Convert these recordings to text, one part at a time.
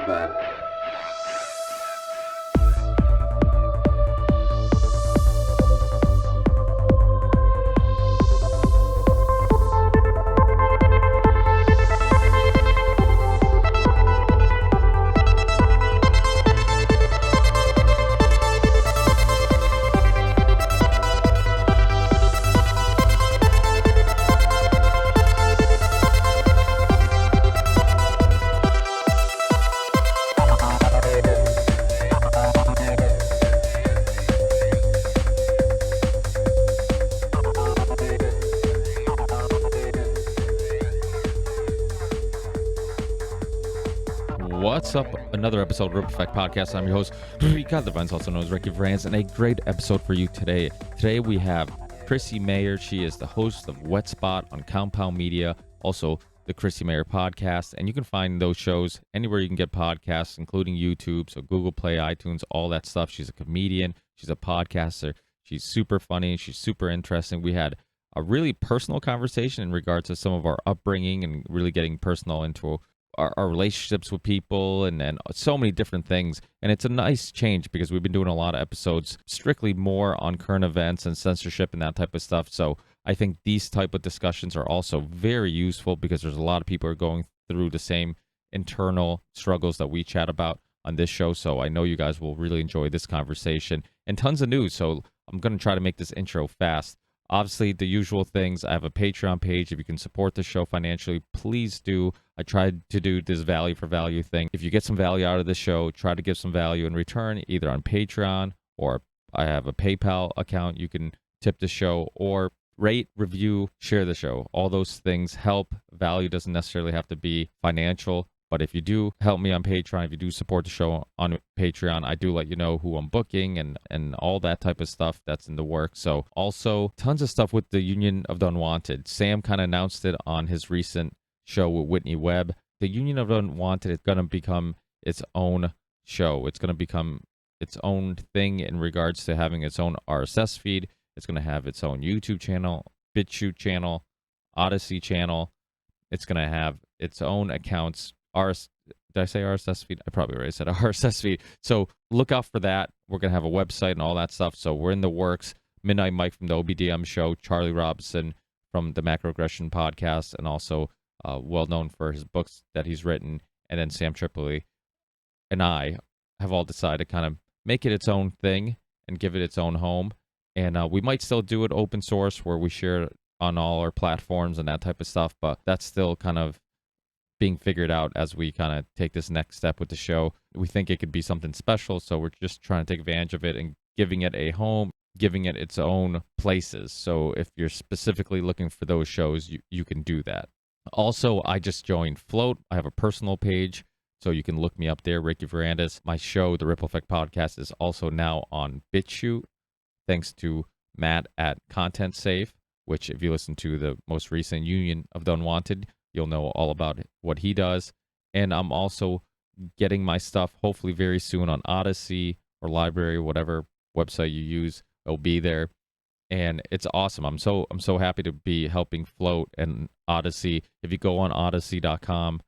bad. What's up? Another episode of Ripple Effect Podcast. I'm your host, Ricardo Devines, also known as Ricky Vance, and a great episode for you today. Today we have Chrissie Mayr. She is the host of Wet Spot on Compound Media, also the Chrissie Mayr podcast, and you can find those shows anywhere you can get podcasts, including YouTube, so Google Play, iTunes, all that stuff. She's a comedian. She's a podcaster. She's super funny. She's super interesting. We had a really personal conversation in regards to some of our upbringing and really getting personal into our relationships with people and so many different things. And it's a nice change because we've been doing a lot of episodes strictly more on current events and censorship and that type of stuff. So I think these type of discussions are also very useful because there's a lot of people who are going through the same internal struggles that we chat about on this show. So I know you guys will really enjoy this conversation and tons of news. So I'm going to try to make this intro fast. Obviously, the usual things. I have a Patreon page. If you can support the show financially, please do. I tried to do this value for value thing. If you get some value out of the show, try to give some value in return, either on Patreon or I have a PayPal account. You can tip the show or rate, review, share the show. All those things help. Value doesn't necessarily have to be financial. But if you do help me on Patreon, if you do support the show on Patreon, I do let you know who I'm booking and all that type of stuff that's in the works. So also tons of stuff with the Union of the Unwanted. Sam kind of announced it on his recent show with Whitney Webb. The Union of the Unwanted is going to become its own show. It's going to become its own thing in regards to having its own RSS feed. It's going to have its own YouTube channel, BitChute channel, Odyssey channel. It's going to have its own accounts. Did I say RSS feed? I probably already said RSS feed. So look out for that. We're going to have a website and all that stuff. So we're in the works. Midnight Mike from the OBDM show, Charlie Robinson from the Macroaggression podcast, and also well known for his books that he's written. And then Sam Tripoli and I have all decided to kind of make it its own thing and give it its own home. And we might still do it open source where we share it on all our platforms and that type of stuff. But that's still kind of being figured out as we kind of take this next step with the show. We think it could be something special, so we're just trying to take advantage of it and giving it a home, giving it its own places. So if you're specifically looking for those shows, you can do that. Also, I just joined Float. I have a personal page, so you can look me up there, Ricky Varandas. My show, the Ripple Effect Podcast, is also now on BitChute, thanks to Matt at Content Safe, which if you listen to the most recent Union of the Unwanted, you'll know all about what he does. And I'm also getting my stuff hopefully very soon on Odyssey or Library, whatever website you use, it'll be there. And it's awesome. I'm so happy to be helping Float and Odyssey. If you go on odyssey.com,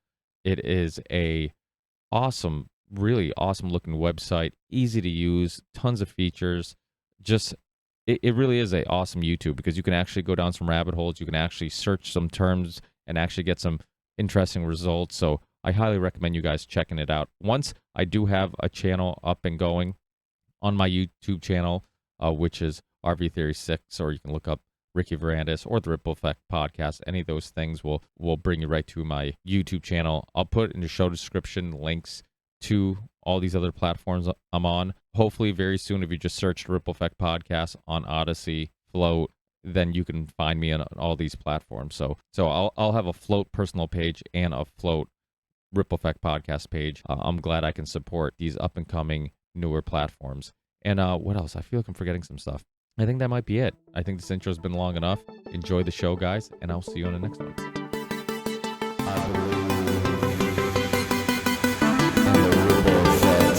it is a awesome, really awesome looking website, easy to use, tons of features. Just it really is a awesome YouTube because you can actually go down some rabbit holes. You can actually search some terms and actually get some interesting results. So I highly recommend you guys checking it out. Once I do have a channel up and going on my YouTube channel, which is RV Theory 6, or you can look up Ricky Varandas or the Ripple Effect Podcast. Any of those things will bring you right to my YouTube channel. I'll put in the show description links to all these other platforms I'm on. Hopefully very soon, if you just search the Ripple Effect Podcast on Odyssey, Float, then you can find me on all these platforms. So I'll have a Float personal page and a Float Ripple Effect Podcast page. I'm glad I can support these up and coming newer platforms. And what else? I feel like I'm forgetting some stuff. I think that might be it. I think this intro has been long enough. Enjoy the show, guys, and I'll see you on the next one. I believe in the Ripple Effect.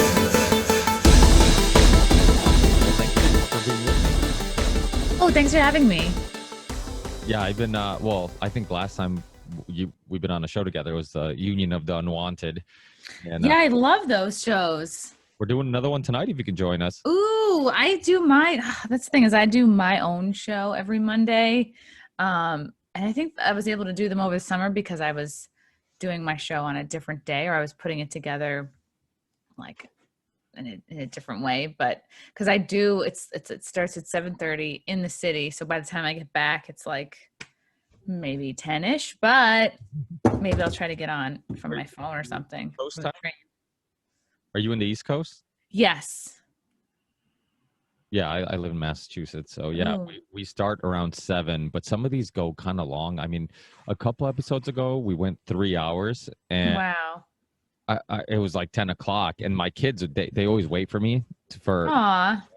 Thank you for being with me. Oh, thanks for having me. Yeah, I've been, I think last time we've been on a show together was the Union of the Unwanted. And Yeah, I love those shows. we're doing another one tonight if you can join us. Ooh, I do my that's the thing is I do my own show every Monday. And I think I was able to do them over the summer because I was doing my show on a different day, or I was putting it together like in a different way. But because I do it starts at 7:30 in the city. So by the time I get back, it's like maybe 10-ish, but maybe I'll try to get on from my phone or something. Coast From the time? train. Are you in the East Coast? Yes. Yeah, I live in Massachusetts, so yeah, Ooh. we start around 7, but some of these go kind of long. I mean, a couple episodes ago, we went 3 hours, and Wow. it was like 10 o'clock, and my kids they always wait for me for Aw.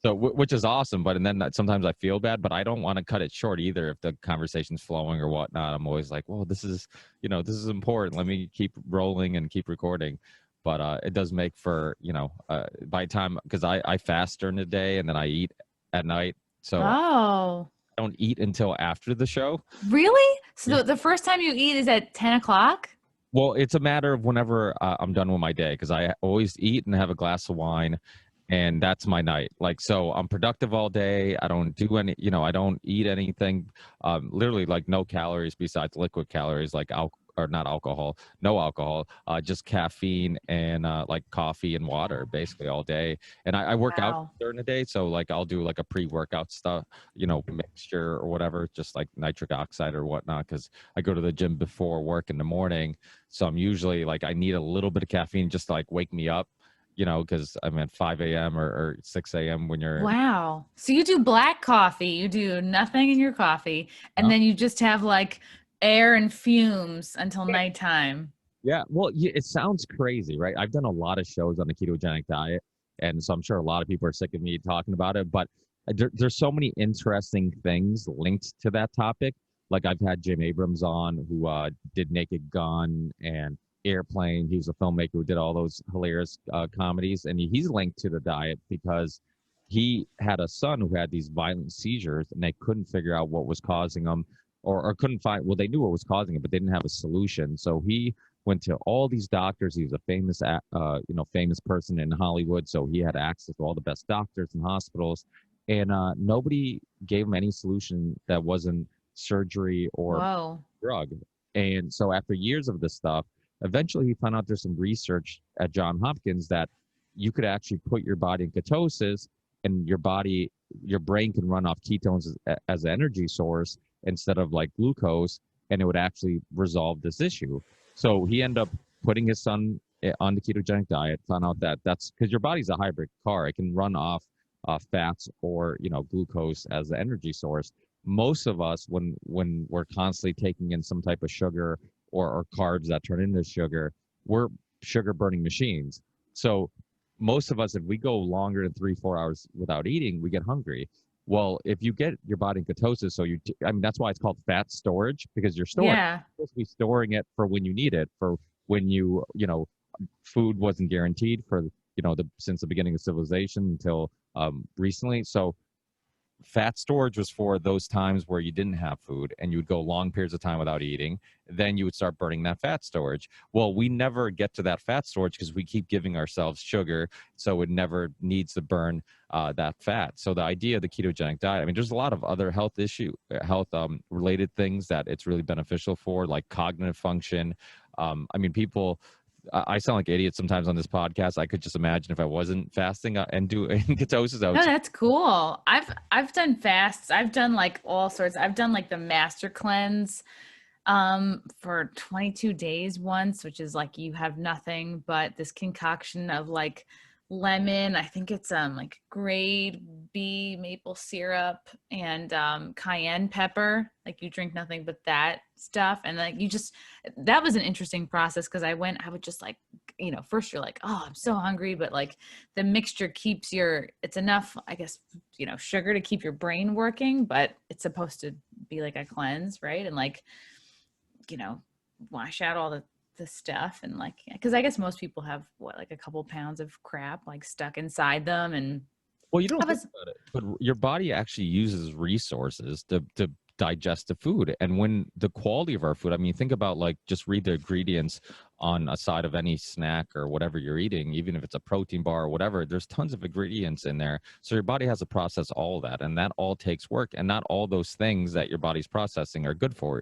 so which is awesome. But and then sometimes I feel bad, but I don't want to cut it short either if the conversation's flowing or whatnot. I'm always like, well, this is this is important. Let me keep rolling and keep recording. But it does make for by time because I fast during the day and then I eat at night, so I Oh. don't eat until after the show. Really? So Yeah. the first time you eat is at 10 o'clock? Well, it's a matter of whenever I'm done with my day because I always eat and have a glass of wine, and that's my night. Like, so I'm productive all day. I don't do any, I don't eat anything, literally like no calories besides liquid calories, like or not alcohol, no alcohol, just caffeine and like coffee and water basically all day. And I work out Wow. during the day. So like I'll do like a pre-workout stuff, mixture or whatever, just like nitric oxide or whatnot. Cause I go to the gym before work in the morning. So I'm usually like, I need a little bit of caffeine just to like wake me up, because I'm at 5 a.m. or 6 a.m. when you're, Wow. So you do black coffee, you do nothing in your coffee, and no? then you just have like air and fumes until nighttime. Yeah. Well, it sounds crazy, right? I've done a lot of shows on the ketogenic diet. And so I'm sure a lot of people are sick of me talking about it, but there's so many interesting things linked to that topic. Like I've had Jim Abrams on who did Naked Gun and Airplane. He was a filmmaker who did all those hilarious comedies. And he's linked to the diet because he had a son who had these violent seizures and they couldn't figure out what was causing them or couldn't find, well, they knew what was causing it, but they didn't have a solution. So he went to all these doctors. He was a famous, famous person in Hollywood, so he had access to all the best doctors and hospitals, and nobody gave him any solution that wasn't surgery or Whoa. drug. And so after years of this stuff, eventually he found out there's some research at Johns Hopkins that you could actually put your body in ketosis, and your brain can run off ketones as an energy source instead of like glucose, and it would actually resolve this issue. So he ended up putting his son on the ketogenic diet, found out that that's because your body's a hybrid car. It can run off fats or, glucose as the energy source. Most of us, when we're constantly taking in some type of sugar or carbs that turn into sugar, we're sugar burning machines. So most of us, if we go longer than 3-4 hours without eating, we get hungry. Well, if you get your body in ketosis, so that's why it's called fat storage, because you're Yeah. supposed to be storing it for when you need it, for when food wasn't guaranteed for, since the beginning of civilization until recently. So fat storage was for those times where you didn't have food and you would go long periods of time without eating. Then you would start burning that fat storage. Well, we never get to that fat storage because we keep giving ourselves sugar. So it never needs to burn that fat. So the idea of the ketogenic diet, I mean, there's a lot of other health related things that it's really beneficial for, like cognitive function. I mean, people, I sound like idiots sometimes on this podcast. I could just imagine if I wasn't fasting and doing ketosis, I would No, say, that's cool. I've done fasts. I've done like all sorts. I've done like the master cleanse for 22 days once, which is like you have nothing but this concoction of like lemon, I think it's like grade B maple syrup and cayenne pepper. Like you drink nothing but that stuff. And like that was an interesting process because I would just like, first you're like, oh, I'm so hungry, but like the mixture it's enough, I guess, sugar to keep your brain working, but it's supposed to be like a cleanse, right? And like, wash out all the stuff and like, because I guess most people have like a couple pounds of crap like stuck inside them. And well, you don't I think was about it, but your body actually uses resources to digestive food. And when the quality of our food, I mean, think about like, just read the ingredients on a side of any snack or whatever you're eating, even if it's a protein bar or whatever, there's tons of ingredients in there. So your body has to process all of that, and that all takes work. And not all those things that your body's processing are good for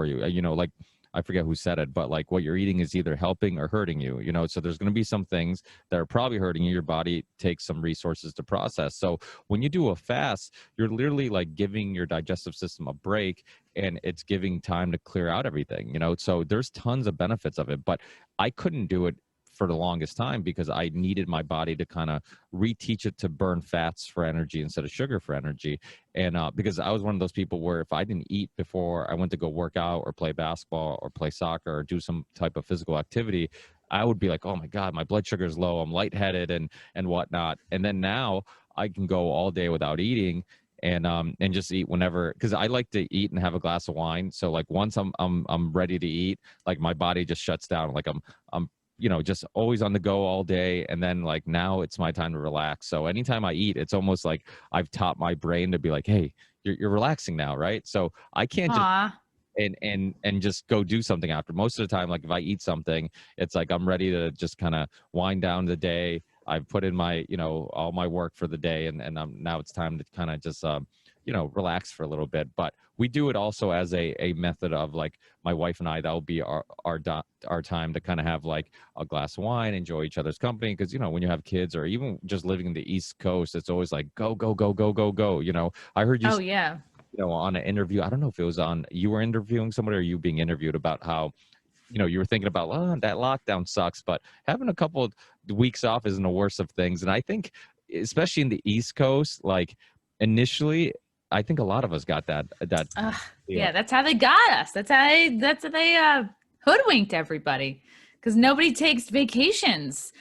you. You know, like, I forget who said it, but like, what you're eating is either helping or hurting you, you know? So there's going to be some things that are probably hurting you. Your body takes some resources to process. So when you do a fast, you're literally like giving your digestive system a break, and it's giving time to clear out everything, you know? So there's tons of benefits of it, but I couldn't do it for the longest time because I needed my body to kind of reteach it to burn fats for energy instead of sugar for energy. And because I was one of those people where if I didn't eat before I went to go work out or play basketball or play soccer or do some type of physical activity, I would be like, oh my God, my blood sugar is low, I'm lightheaded and whatnot. And then now I can go all day without eating and just eat whenever, because I like to eat and have a glass of wine. So like once I'm ready to eat, like my body just shuts down. Like I'm you know, just always on the go all day. And then like now it's my time to relax. So anytime I eat, it's almost like I've taught my brain to be like, hey, you're relaxing now, right? So I can't just Aw. and just go do something after. Most of the time, like if I eat something, it's like I'm ready to just kind of wind down the day. I've put in my, you know, all my work for the day, and now it's time to kind of just you know, relax for a little bit. But we do it also as a method of like my wife and I, that'll be our time to kind of have like a glass of wine, enjoy each other's company. Because, you know, when you have kids or even just living in the East Coast, it's always like go, go, go, go, go, go. You know, I heard you, Oh yeah. you know, on an interview, I don't know if it was on, you were interviewing somebody or you being interviewed about how, you know, you were thinking about, oh, that lockdown sucks, but having a couple of weeks off isn't the worst of things. And I think, especially in the East Coast, like initially, I think a lot of us got that. Yeah, that's how they got us. That's how they hoodwinked everybody, because nobody takes vacations.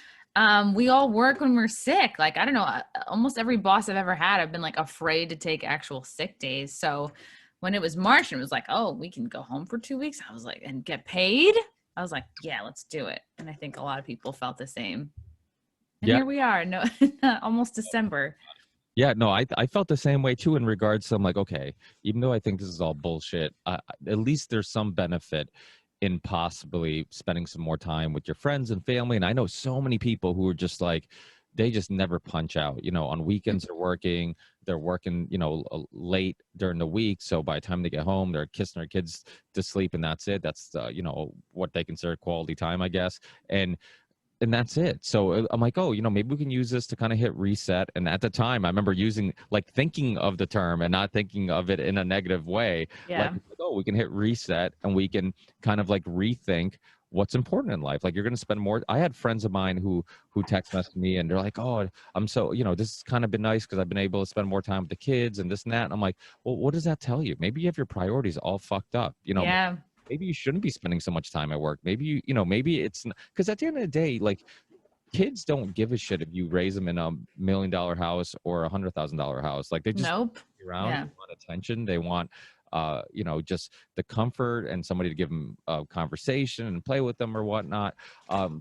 We all work when we're sick. Like, I don't know, almost every boss I've ever had, I've been like afraid to take actual sick days. So when it was March and it was like, oh, we can go home for 2 weeks, I was like, and get paid. I was like, yeah, let's do it. And I think a lot of people felt the same. And Yeah. here we are, no, almost December. Yeah, no, I felt the same way too in regards to, I'm like, okay, even though I think this is all bullshit, at least there's some benefit in possibly spending some more time with your friends and family. And I know so many people who are just like, they just never punch out, you know, on weekends they're working, you know, late during the week. So by the time they get home, they're kissing their kids to sleep and that's it. That's, you know, what they consider quality time, I guess. And that's it. So I'm like, oh, you know, maybe we can use this to kind of hit reset. And at the time, I remember thinking of the term and not thinking of it in a negative way. Yeah. Like, oh, we can hit reset and we can kind of like rethink what's important in life. Like, you're going to spend more. I had friends of mine who text messaged me and they're like, oh, I'm so, you know, this has kind of been nice because I've been able to spend more time with the kids and this and that. And I'm like, well, what does that tell you? Maybe you have your priorities all fucked up, you know? Yeah. Maybe you shouldn't be spending so much time at work. Maybe you know, maybe it's because at the end of the day, like, kids don't give a shit if you raise them in $1 million house or $100,000 house. Like, they just Nope. around, Yeah. they want attention. They want, you know, just the comfort and somebody to give them a conversation and play with them or whatnot.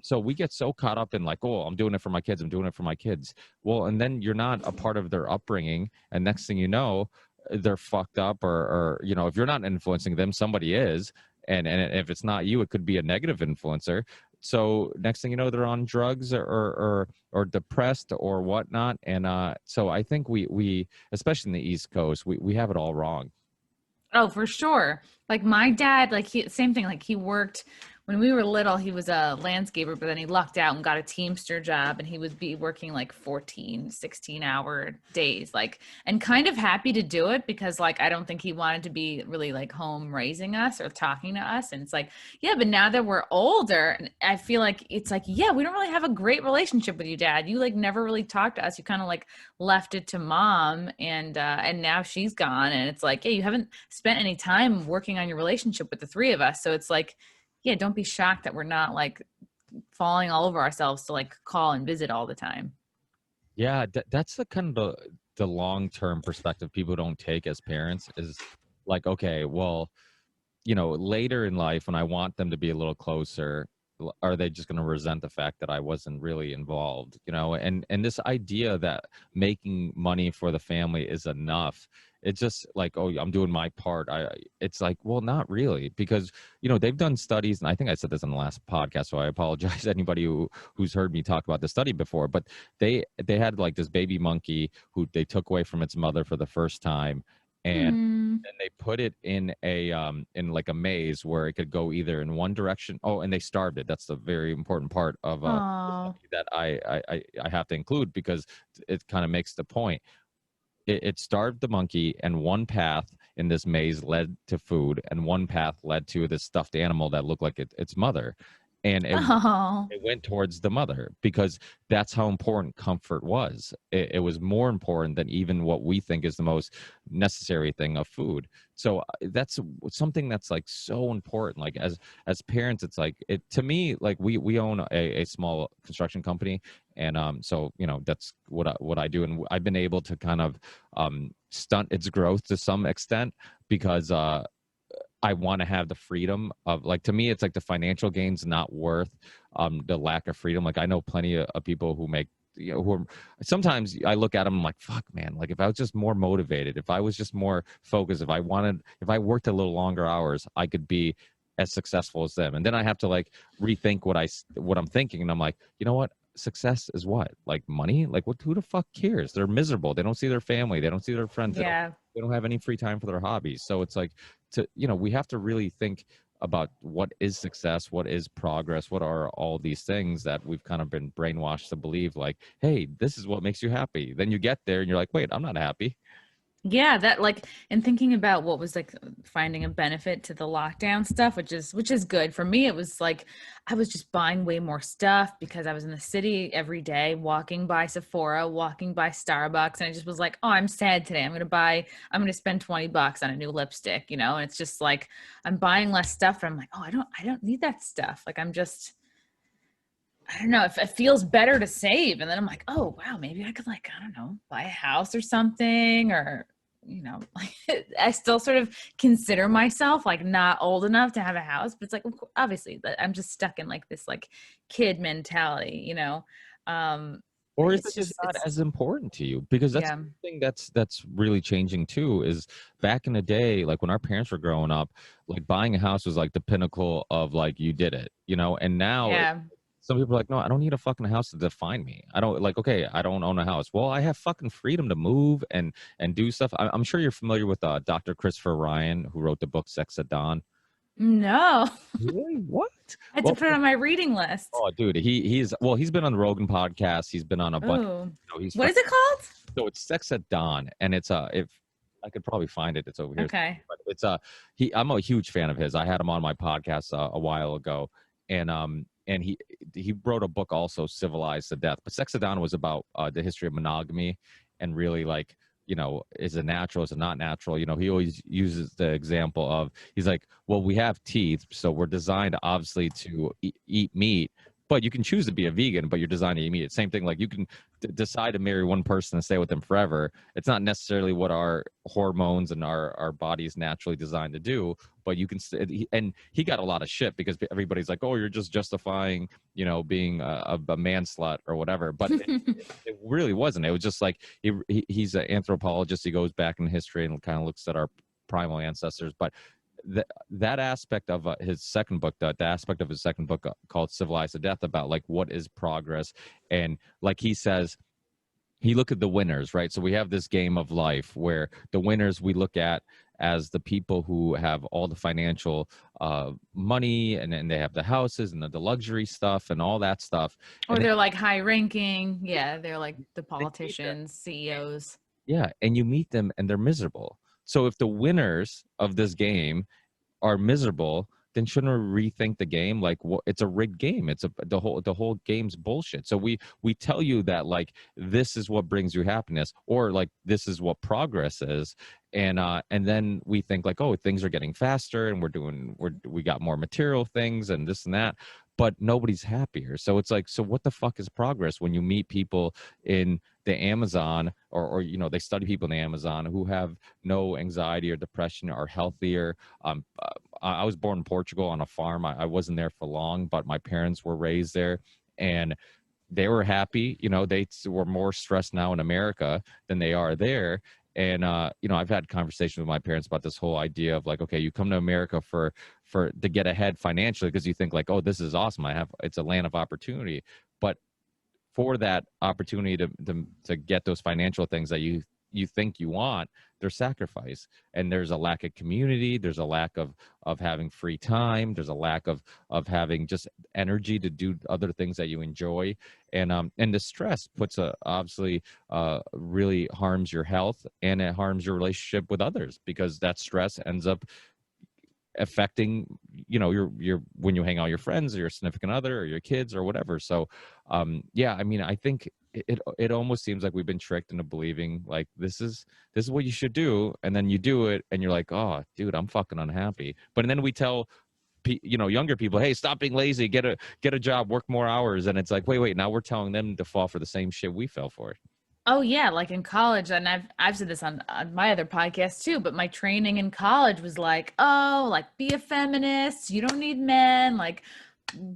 So we get so caught up in like, oh, I'm doing it for my kids. I'm doing it for my kids. Well, and then you're not a part of their upbringing. And next thing you know, they're fucked up or, you know, if you're not influencing them, somebody is. And if it's not you, it could be a negative influencer. So next thing you know, they're on drugs or depressed or whatnot. And so I think we especially in the East Coast, we have it all wrong. Oh, for sure. Like my dad, like same thing. Like he worked when we were little, he was a landscaper, but then he lucked out and got a Teamster job and he would be working like 14, 16-hour days, like, and kind of happy to do it because like, I don't think he wanted to be really like home raising us or talking to us. And it's like, yeah, but now that we're older, I feel like it's like, yeah, we don't really have a great relationship with you, Dad. You like never really talked to us. You kind of like left it to Mom and now she's gone. And it's like, yeah, you haven't spent any time working on your relationship with the three of us. So it's like, yeah, don't be shocked that we're not like falling all over ourselves to like call and visit all the time. Yeah, that's the kind of the long-term perspective people don't take as parents is like, okay, well, you know, later in life when I want them to be a little closer, are they just going to resent the fact that I wasn't really involved, you know? And this idea that making money for the family is enough It's just like, oh, I'm doing my part. It's like, well, not really, because they've done studies, and I think I said this in the last podcast, so I apologize to anybody who's heard me talk about the study before. But they had like this baby monkey who they took away from its mother for the first time, and Hmm. then they put it in in like a maze where it could go either in one direction. Oh, and they starved it. That's the very important part of the Oh. study that I have to include, because it kind of makes the point. It starved the monkey, and one path in this maze led to food, and one path led to this stuffed animal that looked like its mother, and Oh. it went towards the mother, because that's how important comfort was. It was more important than even what we think is the most necessary thing of food. So that's something that's like so important. Like as parents, it's like, it to me, like we own a small construction company, and so that's what I do, and I've been able to kind of stunt its growth to some extent, because I want to have the freedom of, like, to me, it's like the financial gain's not worth the lack of freedom. Like, I know plenty of people who make, who are, sometimes I look at them, I'm like, fuck, man, like if I was just more motivated, if I was just more focused, if I worked a little longer hours, I could be as successful as them. And then I have to like rethink what I'm thinking. And I'm like, you know what? Success is what? Like money? Like what? Who the fuck cares? They're miserable. They don't see their family. They don't see their friends. Yeah. They don't have any free time for their hobbies. So it's like, we have to really think about what is success, what is progress, what are all these things that we've kind of been brainwashed to believe, like, hey, this is what makes you happy. Then you get there and you're like, wait, I'm not happy. Yeah, that like, and thinking about what was like finding a benefit to the lockdown stuff, which is good. For me, it was like I was just buying way more stuff because I was in the city every day, walking by Sephora, walking by Starbucks, and I just was like, oh, I'm sad today. I'm gonna spend $20 on a new lipstick, and it's just like I'm buying less stuff, and I'm like, oh, I don't need that stuff. Like I don't know, if it feels better to save. And then I'm like, oh wow, maybe I could, like, I don't know, buy a house or something, or like I still sort of consider myself like not old enough to have a house, but it's like, obviously that I'm just stuck in like this like kid mentality. Or is it It's just just not it's as important to you? Because that's yeah. the thing that's really changing too, is back in the day, like when our parents were growing up, like buying a house was like the pinnacle of like, you did it, and now Yeah. some people are like, no, I don't need a fucking house to define me. I don't, like, okay, I don't own a house. Well, I have fucking freedom to move and do stuff. I'm sure you're familiar with Dr. Christopher Ryan, who wrote the book Sex at Dawn. No. Really? What? I had to Well, put it on my reading list. oh, dude, he's been on the Rogan podcast. He's been on a bunch. Oh, He's what from, is it called? so it's Sex at Dawn, and it's if I could probably find it, it's over here. Okay. But it's I'm a huge fan of his. I had him on my podcast a while ago, and he wrote a book also, Civilized to Death. But Sex at Dawn was about the history of monogamy, and really like, is it natural, is it not natural? He always uses the example of, he's like, well, we have teeth, so we're designed obviously to eat meat, but you can choose to be a vegan, but you're designed to eat meat. Same thing, like you can decide to marry one person and stay with them forever. It's not necessarily what our hormones and our bodies naturally designed to do, but you can and he got a lot of shit because everybody's like, oh, you're just justifying being a man slut or whatever, but it really wasn't. It was just like, he's an anthropologist. He goes back in history and kind of looks at our primal ancestors. But that aspect of his second book, the aspect of his second book called Civilized to Death, about like what is progress, and like he says, he looked at the winners, right? So we have this game of life where the winners we look at as the people who have all the financial money, and they have the houses and the luxury stuff and all that stuff. Or And they're like high ranking. Yeah, they're like the then you meet them, politicians, CEOs. yeah, and you meet them and they're miserable. So if the winners of this game are miserable, then shouldn't we rethink the game? Like, it's a rigged game. It's the whole game's bullshit. So we tell you that like this is what brings you happiness, or like this is what progress is, and then we think like, oh, things are getting faster and we got more material things and this and that, but nobody's happier. So it's like, so what the fuck is progress when you meet people in the Amazon, or they study people in the Amazon who have no anxiety or depression, are healthier. I was born in Portugal on a farm. I wasn't there for long, but my parents were raised there, and they were happy. They were more stressed now in America than they are there. And you know, I've had conversations with my parents about this whole idea of like, okay, you come to America to get ahead financially because you think like, oh, this is awesome, it's a land of opportunity. But for that opportunity to get those financial things that you think you want, there's sacrifice, and there's a lack of community, there's a lack of having free time, there's a lack of having just energy to do other things that you enjoy. And the stress puts obviously really harms your health, and it harms your relationship with others, because that stress ends up affecting, you know, your when you hang out with your friends or your significant other or your kids or whatever. So yeah, I mean, I think it almost seems like we've been tricked into believing like this is what you should do, and then you do it and you're like, oh dude, I'm fucking unhappy. But then we tell you know, younger people, hey, stop being lazy, get a job, work more hours. And it's like, wait, now we're telling them to fall for the same shit we fell for. Oh yeah, like in college, and I've said this on my other podcast too, but my training in college was like, oh, like be a feminist, you don't need men, like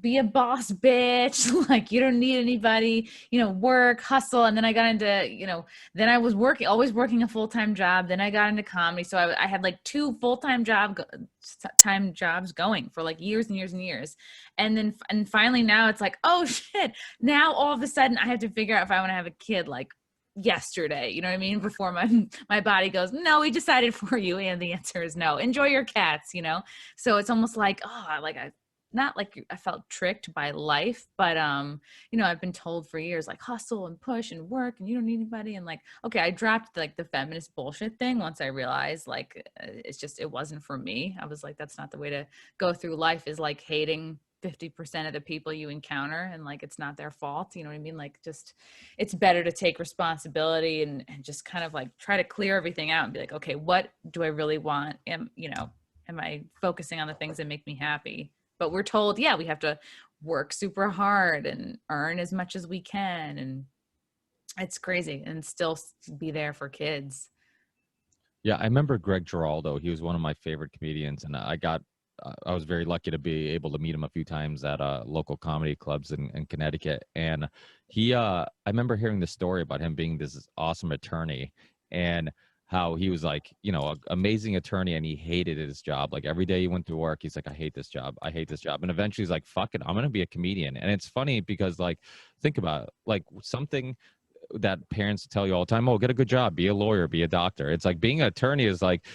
be a boss bitch, like you don't need anybody, you know, work, hustle. And then I got into, you know, then I was always working a full-time job. Then I got into comedy. So I had like two full-time time jobs going for like years and years and years. And finally now it's like, oh shit, now all of a sudden I have to figure out if I want to have a kid like yesterday, you know what I mean? Before my body goes, no, we decided for you. And the answer is no, enjoy your cats, you know? So it's almost like, oh, like not like I felt tricked by life, but you know, I've been told for years like hustle and push and work and you don't need anybody. And like, okay, I dropped like the feminist bullshit thing once I realized like it wasn't for me. I was like, that's not the way to go through life, is like hating 50% of the people you encounter, and like it's not their fault, you know what I mean? Like, just it's better to take responsibility and just kind of like try to clear everything out and be like, okay, what do I really want? Am I focusing on the things that make me happy? But we're told, yeah, we have to work super hard and earn as much as we can, and it's crazy, and still be there for kids. Yeah, I remember Greg Giraldo. He was one of my favorite comedians, and I was very lucky to be able to meet him a few times at local comedy clubs in Connecticut. And I remember hearing the story about him being this awesome attorney, and how he was like, you know, an amazing attorney, and he hated his job. Like every day he went to work, he's like, I hate this job. And eventually he's like, fuck it, I'm going to be a comedian. And it's funny because like, think about it, like something that parents tell you all the time, oh, get a good job, be a lawyer, be a doctor. It's like being an attorney is like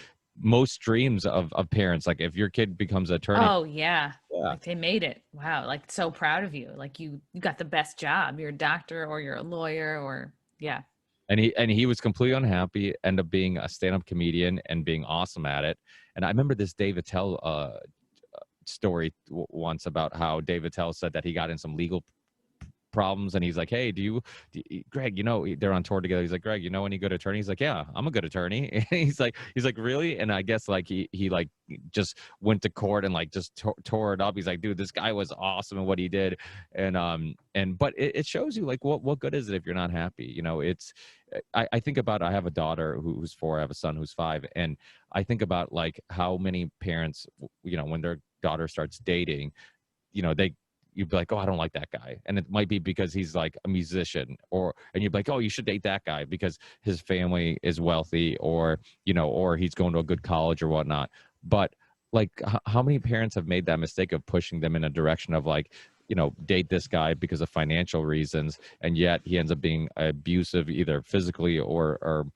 most dreams of parents. Like if your kid becomes an attorney. Oh yeah. Like they made it. Wow. Like so proud of you. Like you got the best job. You're a doctor or you're a lawyer or yeah. And he was completely unhappy, ended up being a stand-up comedian and being awesome at it. And I remember this Dave Attell story once about how Dave Attell said that he got in some legal problems, and he's like, hey, Greg, you know, they're on tour together, he's like, Greg, you know any good attorney? He's like, yeah, I'm a good attorney. And he's like really? And I guess like he like just went to court and like just tore it up. He's like, dude, this guy was awesome in what he did. And but it shows you like what good is it if you're not happy? You know, it's I think about, I have a daughter who's 4, I have a son who's 5, and I think about like how many parents, you know, when their daughter starts dating, you know, you'd be like, oh, I don't like that guy. And it might be because he's like a musician, and you'd be like, oh, you should date that guy because his family is wealthy, or, you know, or he's going to a good college or whatnot. But like, how many parents have made that mistake of pushing them in a direction of like, you know, date this guy because of financial reasons, and yet he ends up being abusive, either physically or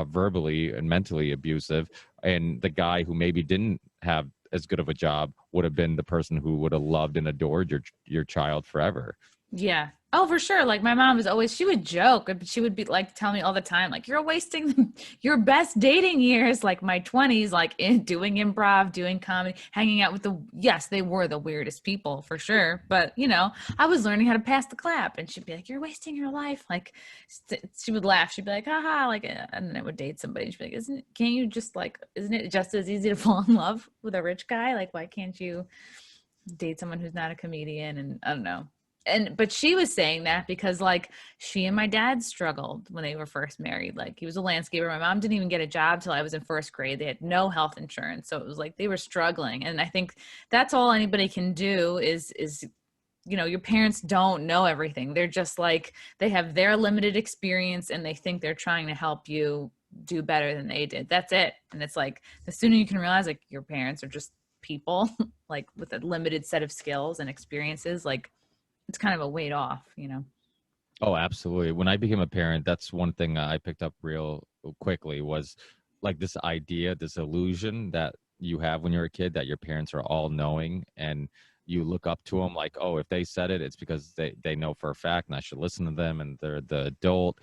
verbally and mentally abusive. And the guy who maybe didn't have as good of a job would have been the person who would have loved and adored your child forever. Yeah. Oh, for sure. Like my mom was always, she would joke, but she would be like, tell me all the time, like, you're wasting your best dating years, like my 20s, like doing improv, doing comedy, hanging out with yes, they were the weirdest people for sure. But you know, I was learning how to pass the clap, and she'd be like, you're wasting your life. Like she would laugh. She'd be like, haha, like, and then I would date somebody. She'd be like, can't you just like, isn't it just as easy to fall in love with a rich guy? Like, why can't you date someone who's not a comedian? And I don't know. But she was saying that because like she and my dad struggled when they were first married. Like he was a landscaper. My mom didn't even get a job till I was in first grade. They had no health insurance. So it was like they were struggling. And I think that's all anybody can do is, you know, your parents don't know everything. They're just like, they have their limited experience and they think they're trying to help you do better than they did. That's it. And it's like the sooner you can realize like your parents are just people like with a limited set of skills and experiences, like it's kind of a weight off, you know. Oh, absolutely. When I became a parent, that's one thing I picked up real quickly was like this idea, this illusion that you have when you're a kid that your parents are all knowing and you look up to them like, oh, if they said it, it's because they know for a fact and I should listen to them and they're the adult.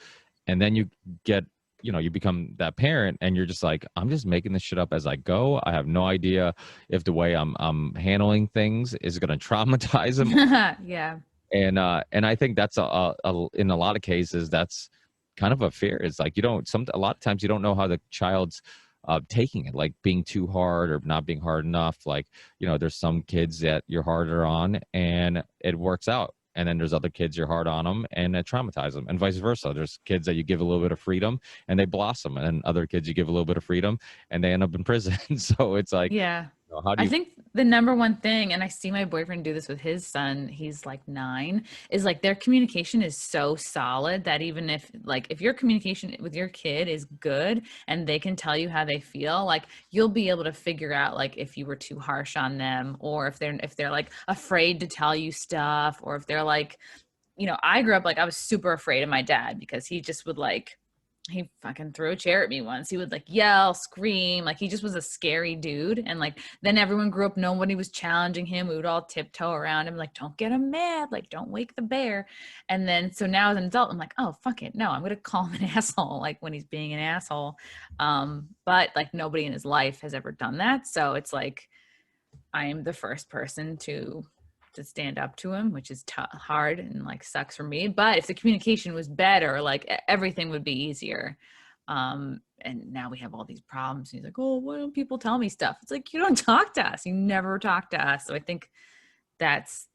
And then you get, you become that parent and you're just like, I'm just making this shit up as I go. I have no idea if the way I'm handling things is going to traumatize them. Yeah. And I think that's in a lot of cases that's kind of a fear. It's like a lot of times you don't know how the child's taking it, like being too hard or not being hard enough. Like, there's some kids that you're harder on and it works out, and then there's other kids you're hard on them and it traumatizes them, and vice versa. There's kids that you give a little bit of freedom and they blossom, and then other kids you give a little bit of freedom and they end up in prison. So it's like, Yeah. how do I you think the number one thing, and I see my boyfriend do this with his son, he's like 9, is like their communication is so solid that even if your communication with your kid is good and they can tell you how they feel, like you'll be able to figure out like if you were too harsh on them, or if they're like afraid to tell you stuff, or if they're like, I grew up like I was super afraid of my dad because he just would like he fucking threw a chair at me once. He would like yell, scream, like he just was a scary dude. And like then everyone grew up, nobody was challenging him. We would all tiptoe around him, like, don't get him mad, like don't wake the bear. And then so now as an adult, I'm like, oh fuck it, no, I'm gonna call him an asshole, like when he's being an asshole. But like nobody in his life has ever done that. So it's like I am the first person to stand up to him, which is hard and like sucks for me. But if the communication was better, like everything would be easier. And now we have all these problems. He's like, oh, why don't people tell me stuff? It's like, you don't talk to us. You never talk to us. So I think that's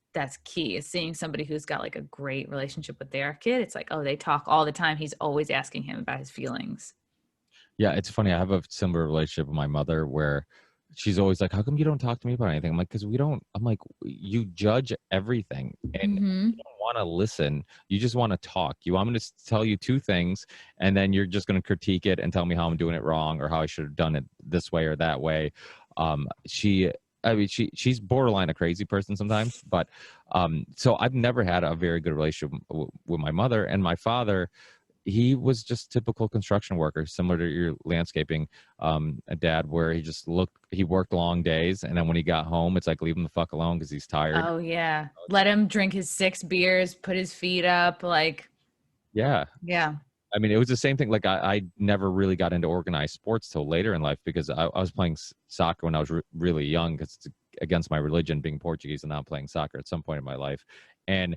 key, is seeing somebody who's got like a great relationship with their kid. It's like, oh, they talk all the time. He's always asking him about his feelings. Yeah, it's funny. I have a similar relationship with my mother where she's always like, how come you don't talk to me about anything? I'm like, because I'm like, you judge everything and you don't want to listen. You just want to talk. You want me to tell you 2 things and then you're just going to critique it and tell me how I'm doing it wrong or how I should have done it this way or that way. She's borderline a crazy person sometimes, but so I've never had a very good relationship with my mother. And my father, he was just typical construction worker, similar to your landscaping a dad, where he worked long days, and then when he got home, it's like, leave him the fuck alone because he's tired. Oh yeah, let him drink his 6 beers, put his feet up, like yeah. I mean, it was the same thing. Like I never really got into organized sports till later in life because I was playing soccer when I was really young, because it's against my religion, being Portuguese, and not playing soccer at some point in my life. And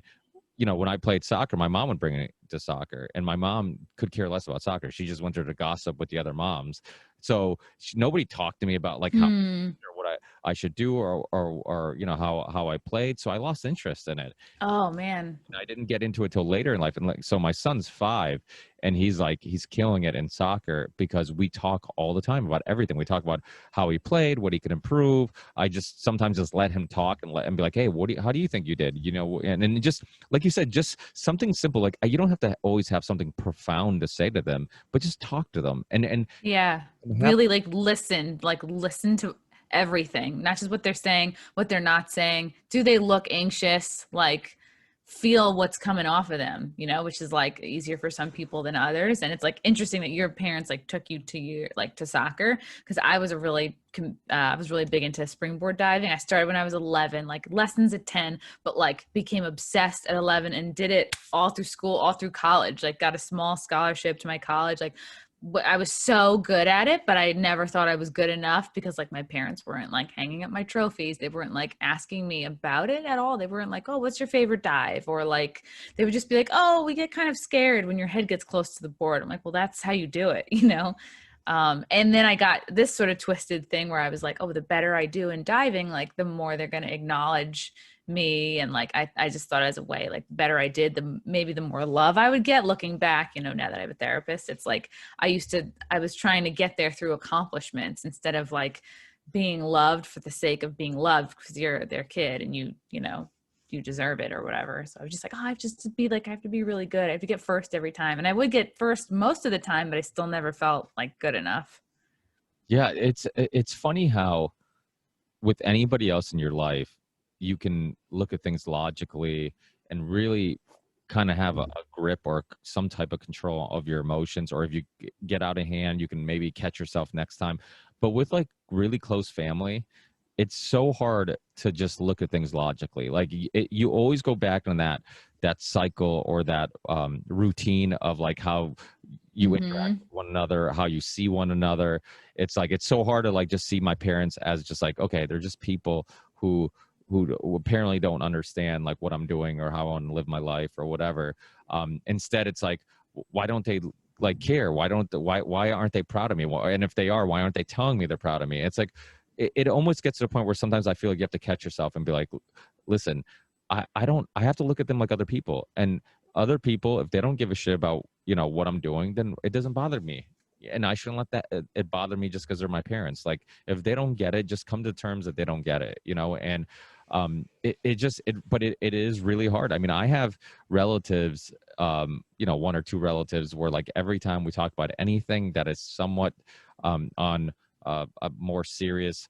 when I played soccer, my mom would bring me to soccer, and my mom could care less about soccer. She just went there to gossip with the other moms. So nobody talked to me about like how or what I should do or how I played. So I lost interest in it. Oh man. And I didn't get into it till later in life. And like, so my son's 5 and he's killing it in soccer because we talk all the time about everything. We talk about how he played, what he could improve. I just sometimes just let him talk and be like, hey, how do you think you did? And just like you said, just something simple. Like you don't have to always have something profound to say to them, but just talk to them. And yeah, really listen to everything, not just what they're saying, what they're not saying. Do they look anxious? Like feel what's coming off of them, which is like easier for some people than others. And it's like interesting that your parents like took you to soccer, because I was really big into springboard diving. I started when I was 11, like lessons at 10, but like became obsessed at 11 and did it all through school, all through college, like got a small scholarship to my college. Like I was so good at it, but I never thought I was good enough because like my parents weren't like hanging up my trophies. They weren't like asking me about it at all. They weren't like, oh, what's your favorite dive? Or like, they would just be like, oh, we get kind of scared when your head gets close to the board. I'm like, well, that's how you do it, And then I got this sort of twisted thing where I was like, oh, the better I do in diving, like the more they're going to acknowledge me. And like, I just thought as a way, like the better I did, maybe the more love I would get looking back, now that I have a therapist. It's like, I was trying to get there through accomplishments instead of like being loved for the sake of being loved because you're their kid and you you deserve it or whatever. So I was just like, oh, I have just to be like, I have to be really good. I have to get first every time. And I would get first most of the time, but I still never felt like good enough. Yeah, it's funny how with anybody else in your life, you can look at things logically and really kind of have a grip or some type of control of your emotions. Or if you get out of hand, you can maybe catch yourself next time. But with like really close family, it's so hard to just look at things logically. Like you always go back on that cycle or that routine of like how you interact with one another, how you see one another. It's like it's so hard to like just see my parents as just like, okay, they're just people who apparently don't understand like what I'm doing or how I want to live my life or whatever. Instead, it's like, why don't they like care? Why aren't they proud of me? And if they are, why aren't they telling me they're proud of me? It's like it almost gets to the point where sometimes I feel like you have to catch yourself and be like, listen, I have to look at them like other people, and other people, if they don't give a shit about, you know, what I'm doing, then it doesn't bother me. And I shouldn't let that it bother me just because they're my parents. Like if they don't get it, just come to terms that they don't get it, you know. And it is really hard. I mean, I have relatives, you know, one or two relatives where like every time we talk about anything that is somewhat on a more serious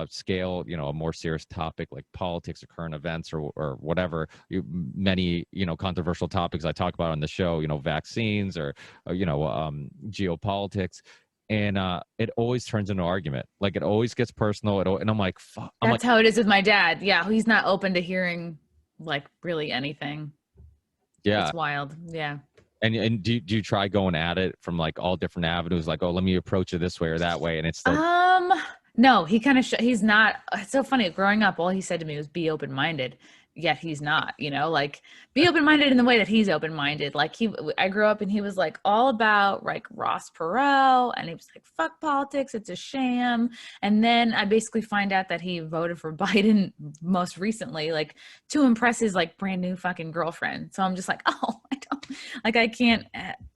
scale, you know, a more serious topic like politics or current events or whatever, many, you know, controversial topics I talk about on the show, you know, vaccines or you know, geopolitics. And it always turns into an argument. Like it always gets personal. And I'm like, fuck. That's how it is with my dad. Yeah. He's not open to hearing like really anything. Yeah. It's wild. Yeah. And do you try going at it from like all different avenues? Like, oh, let me approach it this way or that way. And it's still, no, he kind of, he's not, it's so funny. Growing up, all he said to me was be open-minded. Yet he's not, you know, like be open-minded in the way that he's open-minded. Like I grew up and he was like all about like Ross Perot, and he was like, fuck politics. It's a sham. And then I basically find out that he voted for Biden most recently, like to impress his like brand new fucking girlfriend. So I'm just like, oh, I don't like, I can't.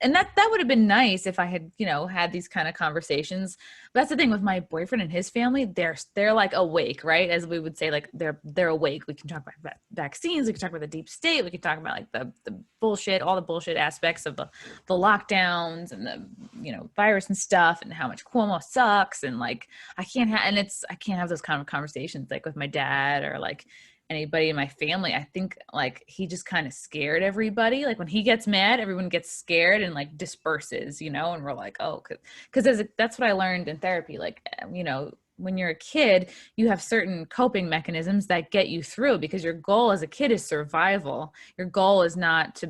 And that would have been nice if I had, you know, had these kind of conversations. But that's the thing with my boyfriend and his family. They're like awake, right? As we would say, like they're awake. We can talk about vaccines, we can talk about the deep state, we can talk about like the bullshit, all the bullshit aspects of the lockdowns and the, you know, virus and stuff, and how much Cuomo sucks, and like I can't have those kind of conversations like with my dad or like anybody in my family. I think like he just kind of scared everybody. Like when he gets mad, everyone gets scared and like disperses, you know, and we're like, oh, because that's what I learned in therapy. Like, you know, when you're a kid, you have certain coping mechanisms that get you through, because your goal as a kid is survival. Your goal is not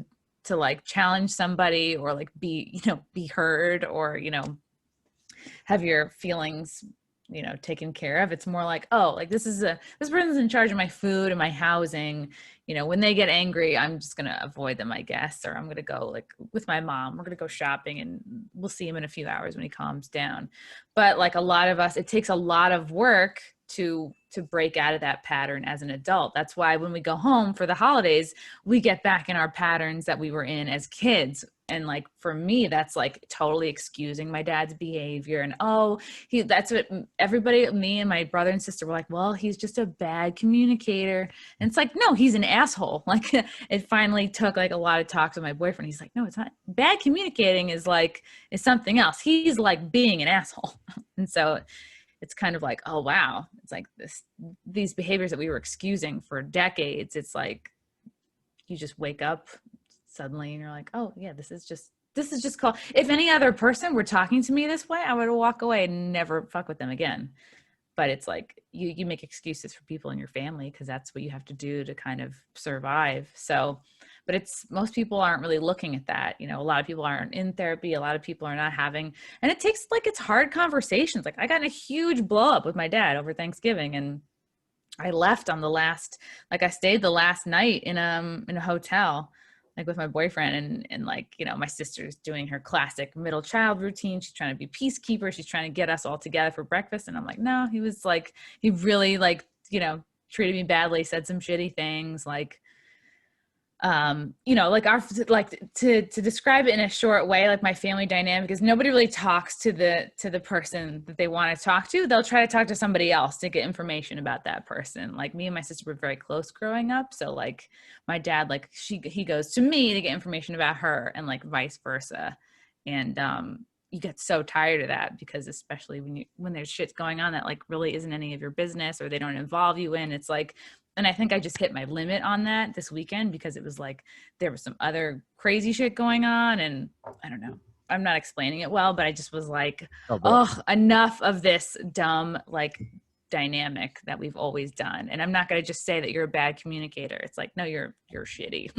to like challenge somebody or like be heard or, you know, have your feelings, you know, taken care of. It's more like, oh, like this person's in charge of my food and my housing. You know, when they get angry, I'm just going to avoid them, I guess. Or I'm going to go like with my mom, we're going to go shopping and we'll see him in a few hours when he calms down. But like a lot of us, it takes a lot of work to break out of that pattern as an adult. That's why when we go home for the holidays, we get back in our patterns that we were in as kids. And like, for me, that's like totally excusing my dad's behavior. And, that's what everybody, me and my brother and sister were like, well, he's just a bad communicator. And it's like, no, he's an asshole. Like it finally took like a lot of talks with my boyfriend. He's like, no, it's not. Bad communicating is something else. He's like being an asshole. And so it's kind of like, oh, wow. It's like these behaviors that we were excusing for decades. It's like, you just wake up suddenly and you're like, oh yeah, this is just called, if any other person were talking to me this way, I would walk away and never fuck with them again. But it's like, you make excuses for people in your family because that's what you have to do to kind of survive. So, but most people aren't really looking at that. You know, a lot of people aren't in therapy. A lot of people are not having, and it takes it's hard conversations. Like I got in a huge blow up with my dad over Thanksgiving, and I left on I stayed the last night in a hotel, like with my boyfriend, and like, you know, my sister's doing her classic middle child routine. She's trying to be peacekeeper. She's trying to get us all together for breakfast. And I'm like, no, he really like, you know, treated me badly, said some shitty things. Like, you know, like to describe it in a short way, like my family dynamic is nobody really talks to the person that they want to talk to. They'll try to talk to somebody else to get information about that person. Like me and my sister were very close growing up. So like my dad, like he goes to me to get information about her, and like vice versa. And you get so tired of that, because especially when there's shit going on that like really isn't any of your business, or they don't involve you in, it's like, and I think I just hit my limit on that this weekend, because it was like there was some other crazy shit going on, and I don't know, I'm not explaining it well, but I just was like, oh, enough of this dumb like dynamic that we've always done. And I'm not going to just say that you're a bad communicator. It's like, no, you're shitty.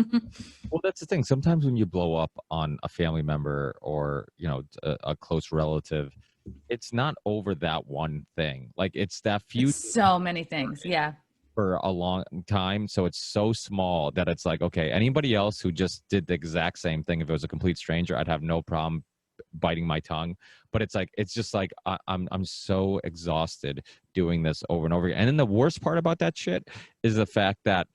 Well, that's the thing. Sometimes when you blow up on a family member or, you know, a close relative, it's not over that one thing. Like it's that few. It's so many things. Yeah. For a long time. So it's so small that it's like, okay, anybody else who just did the exact same thing, if it was a complete stranger, I'd have no problem biting my tongue. But it's like, it's just like I'm so exhausted doing this over and over again. And then the worst part about that shit is the fact that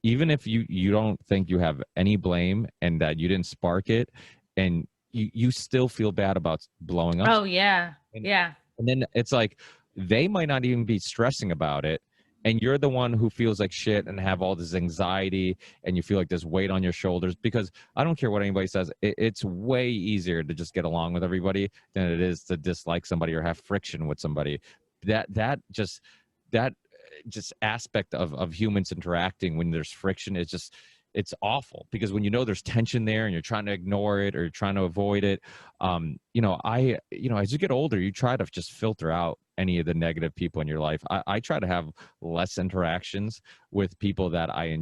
even if you don't think you have any blame and that you didn't spark it, and you still feel bad about blowing up. Oh yeah. Yeah. And then it's like they might not even be stressing about it, and you're the one who feels like shit and have all this anxiety, and you feel like there's weight on your shoulders. Because I don't care what anybody says, it's way easier to just get along with everybody than it is to dislike somebody or have friction with somebody. That aspect of humans interacting when there's friction is just, it's awful, because when you know there's tension there and you're trying to ignore it or you're trying to avoid it, as you get older, you try to just filter out any of the negative people in your life. I try to have less interactions with people that I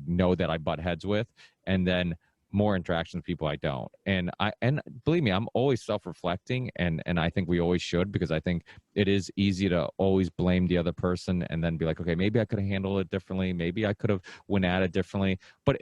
know that I butt heads with, and then more interactions with people I don't. And believe me, I'm always self-reflecting, and I think we always should, because I think it is easy to always blame the other person and then be like, okay, maybe I could have handled it differently, maybe I could have went at it differently. But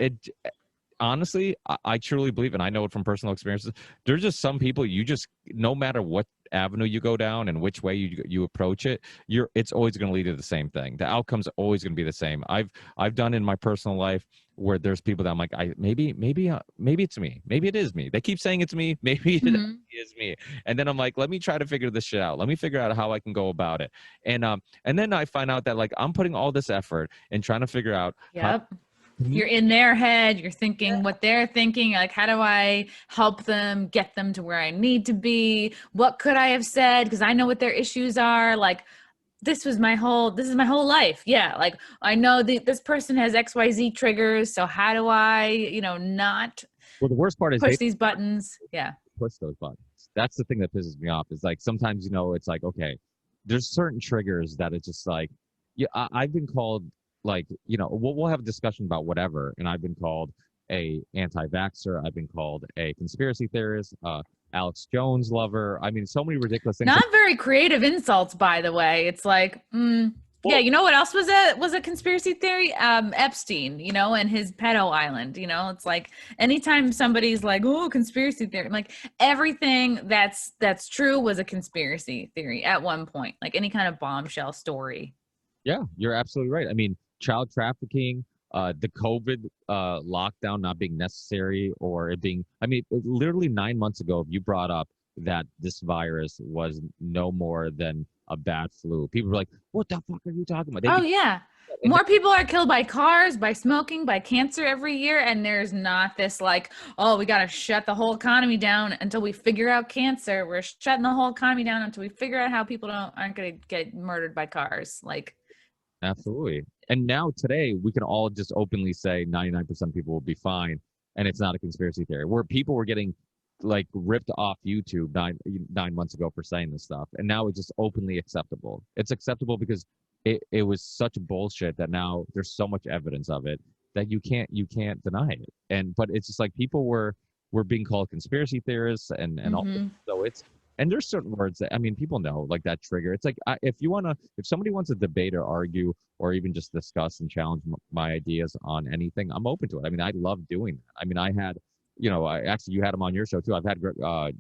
honestly, I truly believe, and I know it from personal experiences, there's just some people you just, no matter what avenue you go down and which way you approach it, it's always going to lead to the same thing. The outcome's always going to be the same. I've done in my personal life where there's people that I'm like, maybe it's me, maybe it is me. They keep saying it's me, maybe it is me, and then I'm like, let me try to figure this shit out. Let me figure out how I can go about it. And then I find out that like I'm putting all this effort and trying to figure out. Yep. You're in their head, you're thinking what they're thinking, like, how do I help them get them to where I need to be? What could I have said? Because I know what their issues are. Like, this is my whole life. Yeah. Like, I know this person has XYZ triggers. So how do I, not the worst part is push these buttons? Yeah. Push those buttons. That's the thing that pisses me off. Is like, sometimes, it's like, okay, there's certain triggers that it's just like, yeah, I've been called, like, we'll have a discussion about whatever, and I've been called a anti-vaxxer, I've been called a conspiracy theorist, Alex Jones lover. I mean, so many ridiculous things. Not very creative insults, by the way. It's like, yeah, you know what else was a conspiracy theory? Epstein, and his pedo island. It's like anytime somebody's like, oh, conspiracy theory, I'm like, everything that's true was a conspiracy theory at one point. Like any kind of bombshell story. Yeah, you're absolutely right. I mean, child trafficking, the COVID lockdown not being necessary, or it being, literally 9 months ago, if you brought up that this virus was no more than a bad flu, people were like, what the fuck are you talking about? Yeah. More people are killed by cars, by smoking, by cancer every year. And there's not this like, oh, we got to shut the whole economy down until we figure out cancer. We're shutting the whole economy down until we figure out how people aren't going to get murdered by cars. Like, absolutely. And now today we can all just openly say 99% of people will be fine, and it's not a conspiracy theory, where people were getting like ripped off YouTube nine months ago for saying this stuff, and now it's just openly acceptable. It's acceptable because it was such bullshit that now there's so much evidence of it that you can't deny it. But it's just like people were being called conspiracy theorists and all. So it's, and there's certain words that, people know, like that trigger. It's like, if somebody wants to debate or argue or even just discuss and challenge my ideas on anything, I'm open to it. I love doing that. I had you had him on your show too. I've had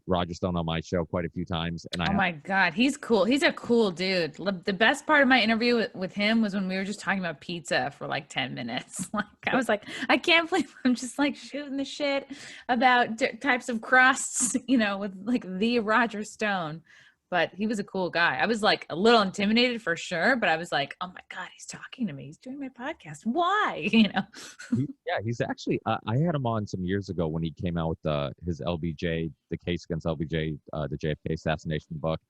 Roger Stone on my show quite a few times, and Oh my God, he's cool. He's a cool dude. The best part of my interview with him was when we were just talking about pizza for like 10 minutes. Like I was like, I can't believe I'm just like shooting the shit about types of crusts, with like the Roger Stone. But he was a cool guy. I was like a little intimidated for sure, but I was like, oh my God, he's talking to me. He's doing my podcast. Why? He's actually. I had him on some years ago when he came out with his LBJ, the case against LBJ, the JFK assassination book,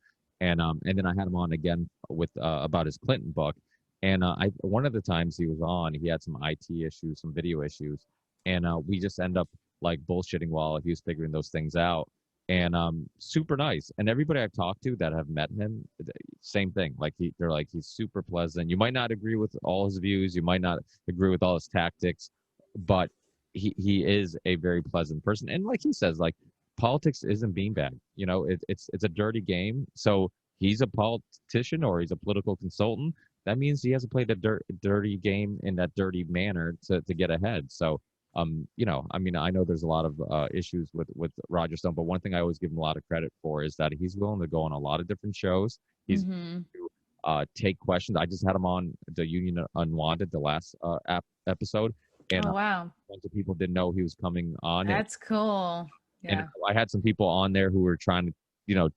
and then I had him on again with about his Clinton book, and one of the times he was on, he had some IT issues, some video issues, and we just end up like bullshitting while he was figuring those things out. And super nice. And everybody I've talked to that have met him, same thing. Like they're like, he's super pleasant. You might not agree with all his views, you might not agree with all his tactics, but he is a very pleasant person. And like he says, like politics isn't beanbag. It's a dirty game. So he's a politician or he's a political consultant. That means he has to play the dirty game in that dirty manner to get ahead. So I know there's a lot of issues with Roger Stone, but one thing I always give him a lot of credit for is that he's willing to go on a lot of different shows. He's to take questions. I just had him on the Union Unwanted, the last episode, and oh wow, a bunch of people didn't know he was coming on. That's cool. Yeah, and I had some people on there who were trying to,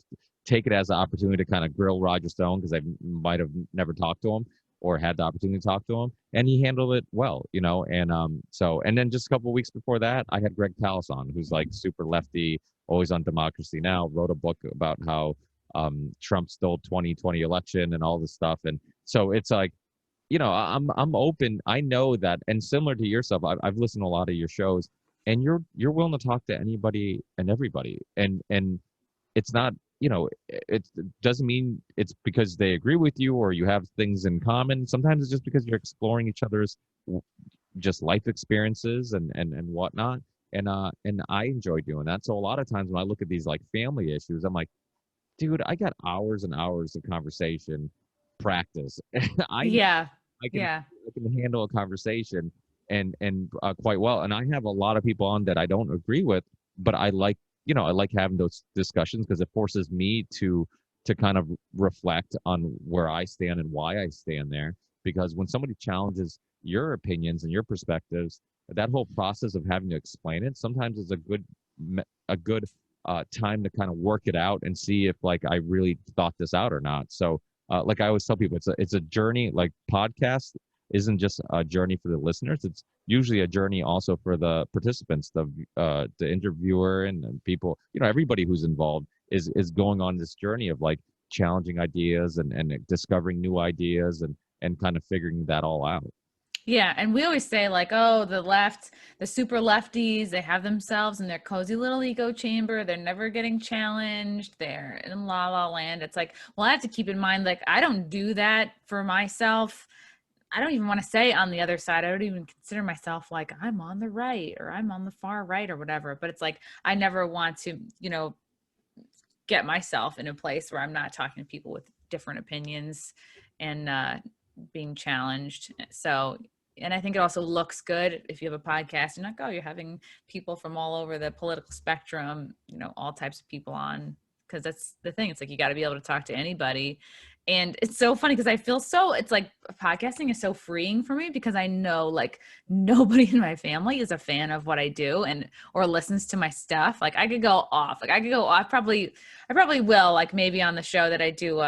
take it as an opportunity to kind of grill Roger Stone because they might have never talked to him or had the opportunity to talk to him, and he handled it well, and then just a couple of weeks before that, I had Greg Palast on, who's like super lefty, always on Democracy Now!, wrote a book about how Trump stole 2020 election and all this stuff, and so it's like, I'm open. I know that, and similar to yourself, I've listened to a lot of your shows, and you're willing to talk to anybody and everybody, and it's not. It doesn't mean it's because they agree with you or you have things in common. Sometimes it's just because you're exploring each other's just life experiences and whatnot. And I enjoy doing that. So a lot of times when I look at these like family issues, I'm like, dude, I got hours and hours of conversation practice. I can handle a conversation and quite well. And I have a lot of people on that I don't agree with, but I like having those discussions because it forces me to kind of reflect on where I stand and why I stand there. Because when somebody challenges your opinions and your perspectives, that whole process of having to explain it sometimes is a good time to kind of work it out and see if like I really thought this out or not. So like I always tell people, it's a journey. Like podcast isn't just a journey for the listeners. It's usually a journey also for the participants, the interviewer and people, everybody who's involved is going on this journey of like challenging ideas and discovering new ideas and kind of figuring that all out. Yeah. And we always say like, oh, the left, the super lefties, they have themselves in their cozy little echo chamber. They're never getting challenged. They're in la la land. It's like, well, I have to keep in mind, like, I don't do that for myself. I don't even want to say on the other side. I don't even consider myself like I'm on the right or I'm on the far right or whatever. But it's like, I never want to, get myself in a place where I'm not talking to people with different opinions and being challenged. So, and I think it also looks good if you have a podcast and like, oh, you're having people from all over the political spectrum, all types of people on, because that's the thing. It's like, you got to be able to talk to anybody. And it's so funny because I feel it's like podcasting is so freeing for me because I know like nobody in my family is a fan of what I do or listens to my stuff. Like I could go off. I probably will, like maybe on the show that I do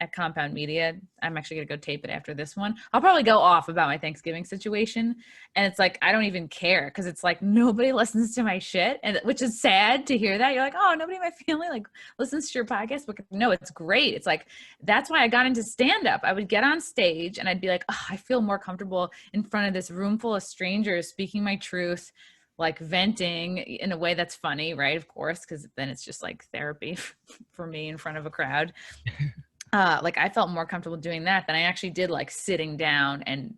at Compound Media. I'm actually going to go tape it after this one. I'll probably go off about my Thanksgiving situation. And it's like, I don't even care because it's like nobody listens to my shit, and which is sad to hear that. You're like, oh, nobody in my family like listens to your podcast. But no, it's great. It's like, that's why I got into stand-up. I would get on stage and I'd be like, oh, I feel more comfortable in front of this room full of strangers speaking my truth, like venting in a way that's funny, right? Of course, because then it's just like therapy for me in front of a crowd. Like I felt more comfortable doing that than I actually did like sitting down and,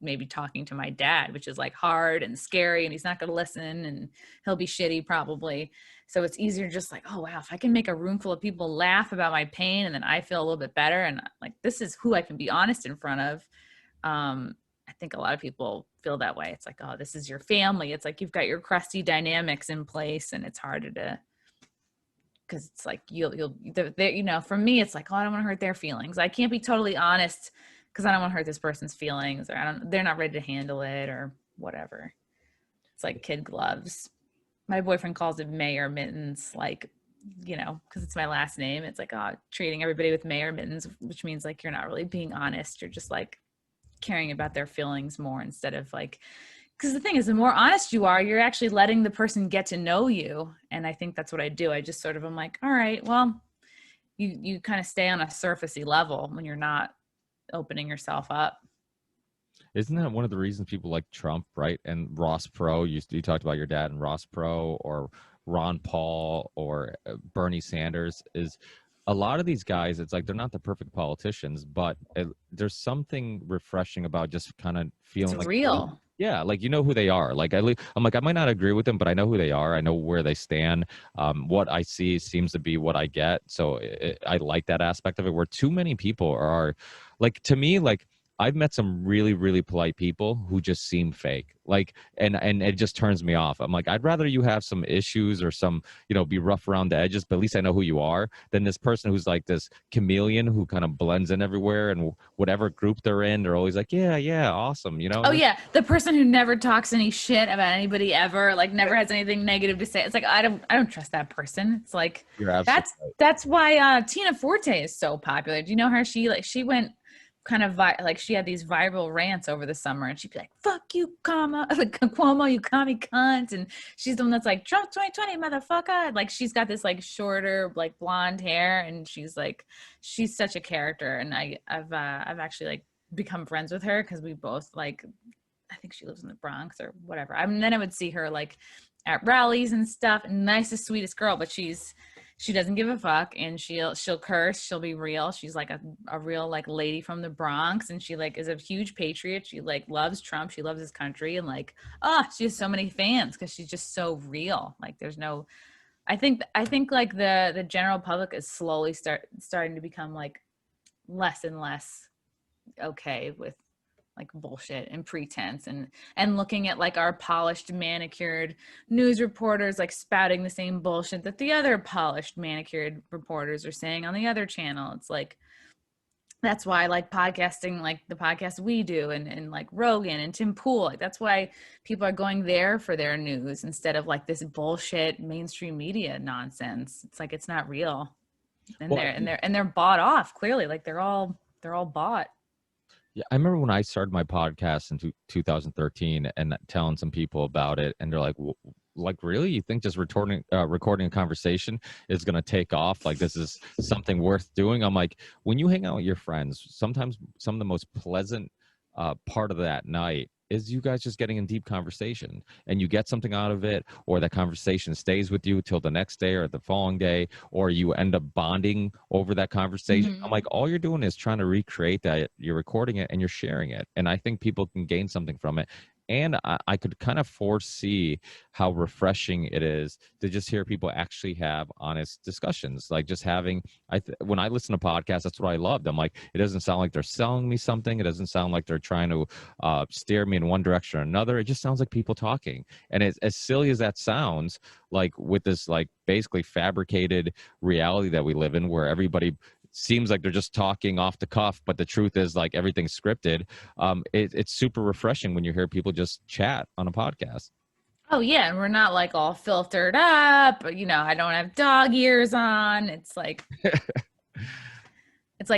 maybe talking to my dad, which is like hard and scary and he's not going to listen and he'll be shitty probably. So it's easier just like, oh, wow, if I can make a room full of people laugh about my pain and then I feel a little bit better and like, this is who I can be honest in front of. think a lot of people feel that way. It's like, oh, this is your family. It's like you've got your crusty dynamics in place, and it's harder to, because it's like for me, it's like, oh, I don't want to hurt their feelings. I can't be totally honest because I don't want to hurt this person's feelings, or they're not ready to handle it, or whatever. It's like kid gloves. My boyfriend calls it Mayor mittens, like, because it's my last name. It's like, oh, treating everybody with Mayor mittens, which means like you're not really being honest. You're just like caring about their feelings more, instead of like, because the thing is, the more honest you are, you're actually letting the person get to know you. And I think that's what I do. I just sort of, I'm like, all right, well, you kind of stay on a surfacey level when you're not opening yourself up. Isn't that one of the reasons people like Trump, right? And Ross Perot, you talked about your dad and Ross Perot, or Ron Paul, or Bernie Sanders, is a lot of these guys, it's like they're not the perfect politicians, but there's something refreshing about just kind of feeling It's like real. Yeah, like who they are. Like I'm like, I might not agree with them, but I know who they are. I know where they stand. What I see seems to be what I get. So I like that aspect of it. Where too many people are, like, to me, like, I've met some really, really polite people who just seem fake. Like, and it just turns me off. I'm like, I'd rather you have some issues or some, be rough around the edges, but at least I know who you are, than this person who's like this chameleon who kind of blends in everywhere, and whatever group they're in, they're always like, yeah, awesome, Oh yeah, the person who never talks any shit about anybody ever, like never has anything negative to say. It's like I don't trust that person. It's like You're absolutely right. that's why Tina Forte is so popular. Do you know her? She went kind of she had these viral rants over the summer, and she'd be like, "Fuck you, Cuomo, you commie cunt," and she's the one that's like, "Trump 2020, motherfucker." Like, she's got this like shorter, like blonde hair, and she's such a character. And I've actually like become friends with her because we both like, I think she lives in the Bronx or whatever. Then I would see her like at rallies and stuff. Nicest, sweetest girl, but she doesn't give a fuck, and she'll curse. She'll be real. She's like a real like lady from the Bronx, and she like is a huge patriot. She like loves Trump. She loves his country, and like, she has so many fans because she's just so real. Like, there's no, I think like the general public is slowly starting to become like less and less okay with like bullshit and pretense, and looking at like our polished, manicured news reporters like spouting the same bullshit that the other polished, manicured reporters are saying on the other channel. It's like, that's why I like podcasting, like the podcast we do, and like Rogan and Tim Pool. Like, that's why people are going there for their news instead of like this bullshit mainstream media nonsense. It's like, it's not real. And they're bought off, clearly. Like, they're all bought. Yeah, I remember when I started my podcast in 2013 and telling some people about it, and they're like, really? You think just recording a conversation is going to take off? Like, this is something worth doing? I'm like, when you hang out with your friends, sometimes some of the most pleasant part of that night is you guys just getting in deep conversation, and you get something out of it, or that conversation stays with you till the next day or the following day, or you end up bonding over that conversation. Mm-hmm. I'm like, all you're doing is trying to recreate that. You're recording it and you're sharing it. And I think people can gain something from it. And I could kind of foresee how refreshing it is to just hear people actually have honest discussions. Like, just having, when I listen to podcasts, that's what I loved. I'm like, it doesn't sound like they're selling me something. It doesn't sound like they're trying to steer me in one direction or another. It just sounds like people talking. And as silly as that sounds, like with this like basically fabricated reality that we live in, where everybody seems like they're just talking off the cuff, but the truth is like everything's scripted. It's super refreshing when you hear people just chat on a podcast. Oh yeah, and we're not like all filtered up. I don't have dog ears on. It's like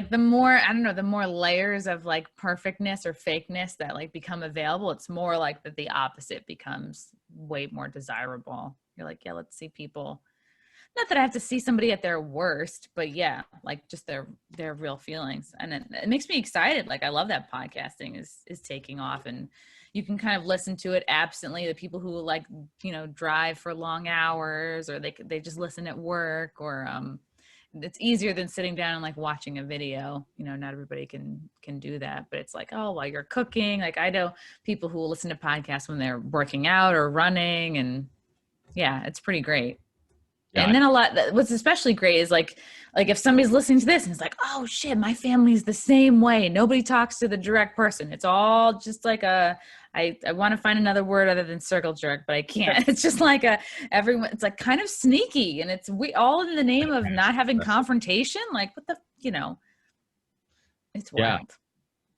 the more, I don't know, the more layers of like perfectness or fakeness that like become available, it's more like that the opposite becomes way more desirable. You're like, yeah, let's see people. Not that I have to see somebody at their worst, but yeah, like just their real feelings. And it makes me excited. Like, I love that podcasting is taking off, and you can kind of listen to it absently. The people who like, drive for long hours, or they just listen at work, or it's easier than sitting down and like watching a video. Not everybody can do that, but it's like, oh, while you're cooking, like I know people who will listen to podcasts when they're working out or running, and yeah, it's pretty great. And Yeah. then what's especially great is like if somebody's listening to this and it's like, oh shit, my family's the same way. Nobody talks to the direct person. It's all just like I want to find another word other than circle jerk, but I can't. It's just like everyone, it's like kind of sneaky, and we all in the name of not having confrontation. Like what the, it's Yeah. wild.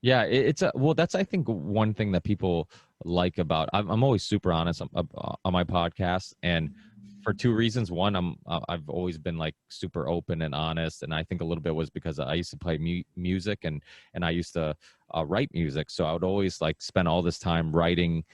Yeah, well, that's I think one thing that people like about I'm always super honest on my podcast, and for two reasons. One, I've always been like super open and honest, and I think a little bit was because I used to play music and I used to write music, so I would always like spend all this time writing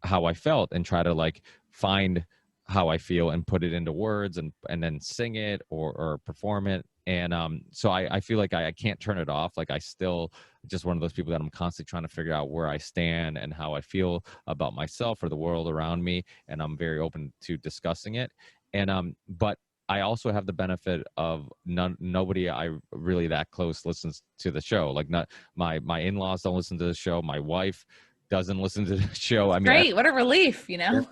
how I felt and try to like find how I feel and put it into words and then sing it or perform it. And so I feel like I can't turn it off. Like I still just one of those people that I'm constantly trying to figure out where I stand and how I feel about myself or the world around me. And I'm very open to discussing it. And but I also have the benefit of nobody I really that close listens to the show. Like not my in-laws don't listen to the show. My wife doesn't listen to the show. I mean, Great. What a relief, yeah,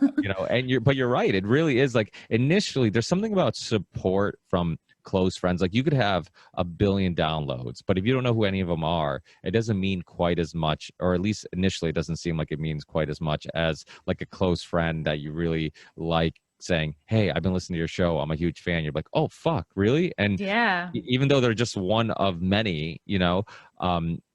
and but you're right. It really is like initially there's something about support from close friends. Like you could have a billion downloads, but if you don't know who any of them are, it doesn't mean quite as much, or at least initially it doesn't seem like it means quite as much as like a close friend that you really like saying, hey, I've been listening to your show, I'm a huge fan. You're like, oh fuck, really? And Yeah. even though they're just one of many,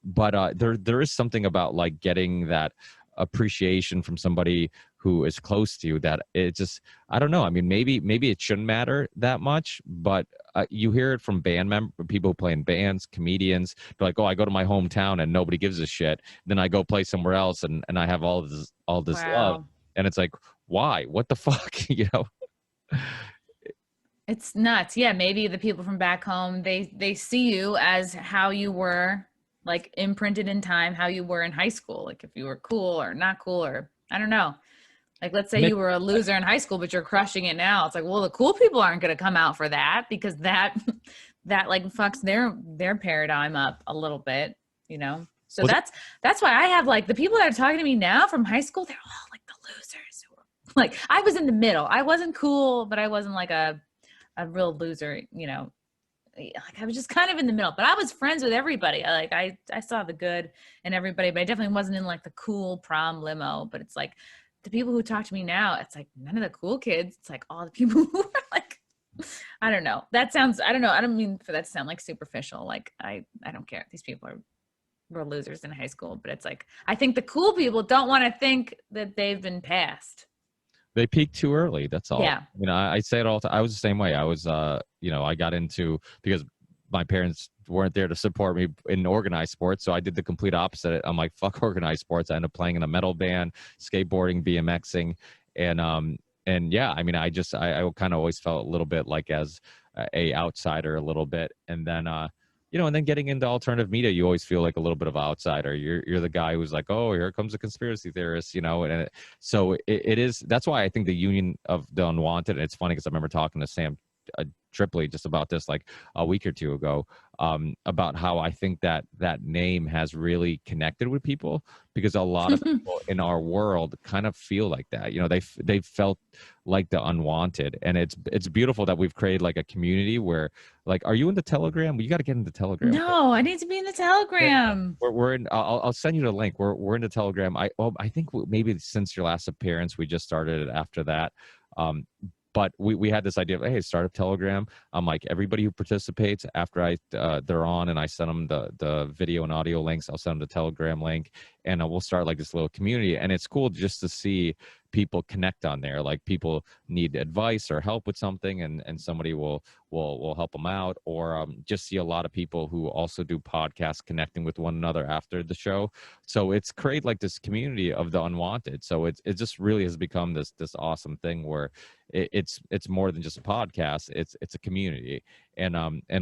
but there is something about like getting that appreciation from somebody who is close to you that it just, I don't know. I mean, maybe it shouldn't matter that much, but you hear it from people who play in bands, comedians. They're like, oh, I go to my hometown and nobody gives a shit. Then I go play somewhere else and I have all this love. Wow. And it's like, why? What the fuck? It's nuts. Yeah, maybe the people from back home, they see you as how you were, like imprinted in time, how you were in high school. Like if you were cool or not cool, or I don't know. Like let's say you were a loser in high school, but you're crushing it now. It's like, well, the cool people aren't going to come out for that because that like fucks their paradigm up a little bit, So that's why I have like the people that are talking to me now from high school, they're all like the losers. Like I was in the middle. I wasn't cool, but I wasn't like a real loser, like I was just kind of in the middle, but I was friends with everybody. I saw the good in everybody, but I definitely wasn't in like the cool prom limo. But it's like the people who talk to me now, it's like none of the cool kids. It's like all the people who are like, I don't know. That sounds, I don't know. I don't mean for that to sound like superficial. Like I don't care. These people were losers in high school, but it's like, I think the cool people don't want to think that they've been passed. They peaked too early. That's all. Yeah. I say it all the time. I was the same way. I was, I got into, because my parents weren't there to support me in organized sports. So I did the complete opposite. I'm like, fuck organized sports. I ended up playing in a metal band, skateboarding, BMXing. And yeah, I mean, I kind of always felt a little bit like as a outsider a little bit. And then, and then getting into alternative media, you always feel like a little bit of an outsider. You're the guy who's like, oh, here comes a conspiracy theorist, so it is. That's why I think the union of the unwanted. And it's funny because I remember talking to Sam Tripoli just about this like a week or two ago, about how I think that name has really connected with people, because a lot of people in our world kind of feel like that. They felt like the unwanted, and it's beautiful that we've created like a community where, like, are you in the Telegram? You got to get into Telegram. No, I need to be in the Telegram. We're in. I'll send you the link. We're in the Telegram. I think maybe since your last appearance, we just started it after that. But we had this idea of, hey, start a Telegram. I'm like, everybody who participates after they're on and I send them the video and audio links, I'll send them the Telegram link, and we'll start like this little community. And it's cool just to see people connect on there. Like people need advice or help with something, and somebody will help them out, or just see a lot of people who also do podcasts connecting with one another after the show. So it's create like this community of the unwanted. So it just really has become this awesome thing where it's more than just a podcast. It's a community. And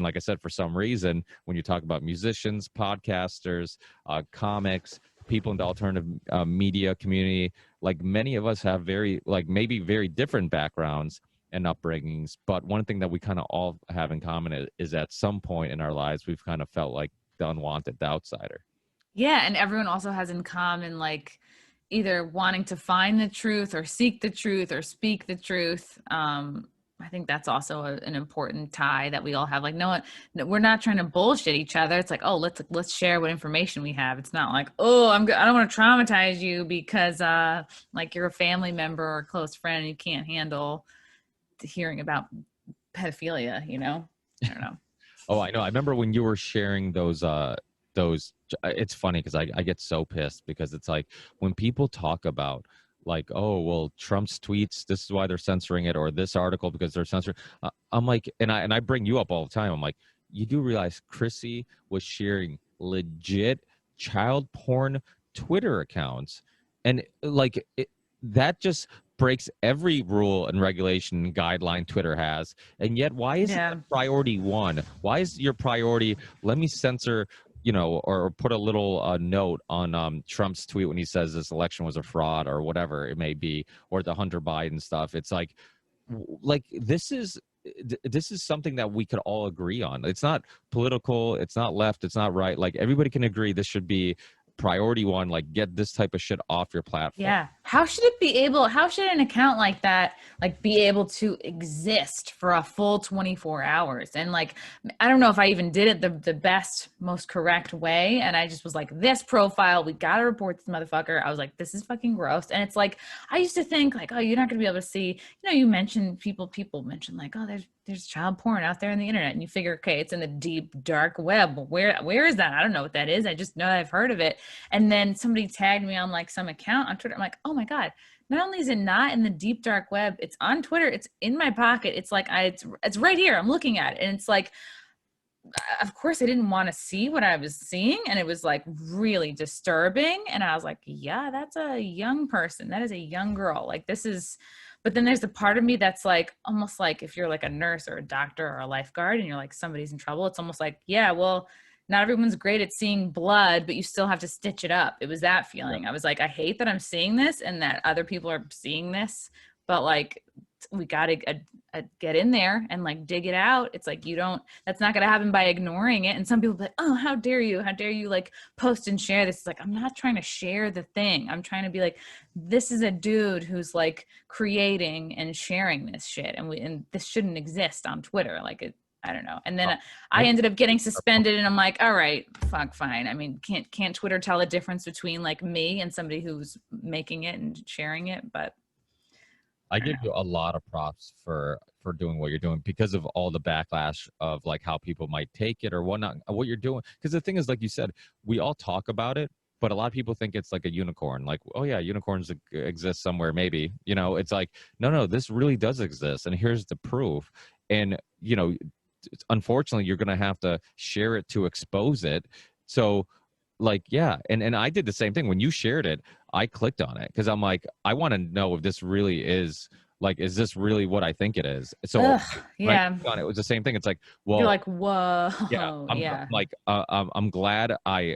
like I said, for some reason, when you talk about musicians, podcasters, comics, people in the alternative media community, like many of us have maybe very different backgrounds and upbringings, but one thing that we kind of all have in common is at some point in our lives we've kind of felt like the unwanted, the outsider. Yeah, and everyone also has in common like either wanting to find the truth or seek the truth or speak the truth. I think that's also an important tie that we all have. Like, no, we're not trying to bullshit each other. It's like, oh, let's share what information we have. It's not like, oh, I don't want to traumatize you because like you're a family member or a close friend and you can't handle hearing about pedophilia. I don't know. Oh, I know. I remember when you were sharing those. It's funny because I get so pissed because it's like when people talk about like, oh well, Trump's tweets, this is why they're censoring it, or this article because they're censoring. I'm like, and I bring you up all the time. I'm like, you do realize Chrissie was sharing legit child porn Twitter accounts, and like that just breaks every rule and regulation and guideline Twitter has. And yet, why is it priority one? Why is your priority, let me censor, or put a little note on Trump's tweet when he says this election was a fraud or whatever it may be, or the Hunter Biden stuff. It's like this is something that we could all agree on. It's not political. It's not left. It's not right. Like everybody can agree this should be priority one. Like get this type of shit off your platform. Yeah. How should an account like that like be able to exist for a full 24 hours? And like, I don't know if I even did it the best, most correct way. And I just was like, this profile, we got to report this motherfucker. I was like, this is fucking gross. And it's like, I used to think like, oh, you're not going to be able to see, you mentioned people mention like, oh, there's child porn out there on the internet, and you figure, okay, it's in the deep dark web. Where is that? I don't know what that is. I just know I've heard of it. And then somebody tagged me on like some account on Twitter. I'm like, oh my God, not only is it not in the deep dark web, it's on Twitter. It's in my pocket. It's like, it's right here. I'm looking at it. And it's like, of course I didn't want to see what I was seeing. And it was like really disturbing. And I was like, yeah, that's a young person. That is a young girl. Like this is, but then there's a part of me that's like, almost like if you're like a nurse or a doctor or a lifeguard and you're like, somebody's in trouble. It's almost like, yeah, well, not everyone's great at seeing blood, but you still have to stitch it up. It was that feeling. I was like, I hate that I'm seeing this and that other people are seeing this, but like, we got to get in there and like dig it out. It's like, that's not going to happen by ignoring it. And some people be like, oh, how dare you like post and share this? It's like, I'm not trying to share the thing. I'm trying to be like, this is a dude who's like creating and sharing this shit. And this shouldn't exist on Twitter. Like I don't know. And then I ended up getting suspended and I'm like, all right, fuck, fine. I mean, can't Twitter tell the difference between like me and somebody who's making it and sharing it? But I give you a lot of props for doing what you're doing because of all the backlash of like how people might take it or whatnot, what you're doing. Because the thing is, like you said, we all talk about it, but a lot of people think it's like a unicorn. Like, oh yeah, unicorns exist somewhere, maybe. It's like, no, this really does exist, and here's the proof. And unfortunately, you're gonna have to share it to expose it. So like, yeah. And I did the same thing. When you shared it, I clicked on it because I'm like, I want to know if this really is like, is this really what I think it is? So yeah, it was the same thing. It's like, well, you're like, whoa, yeah. I'm glad I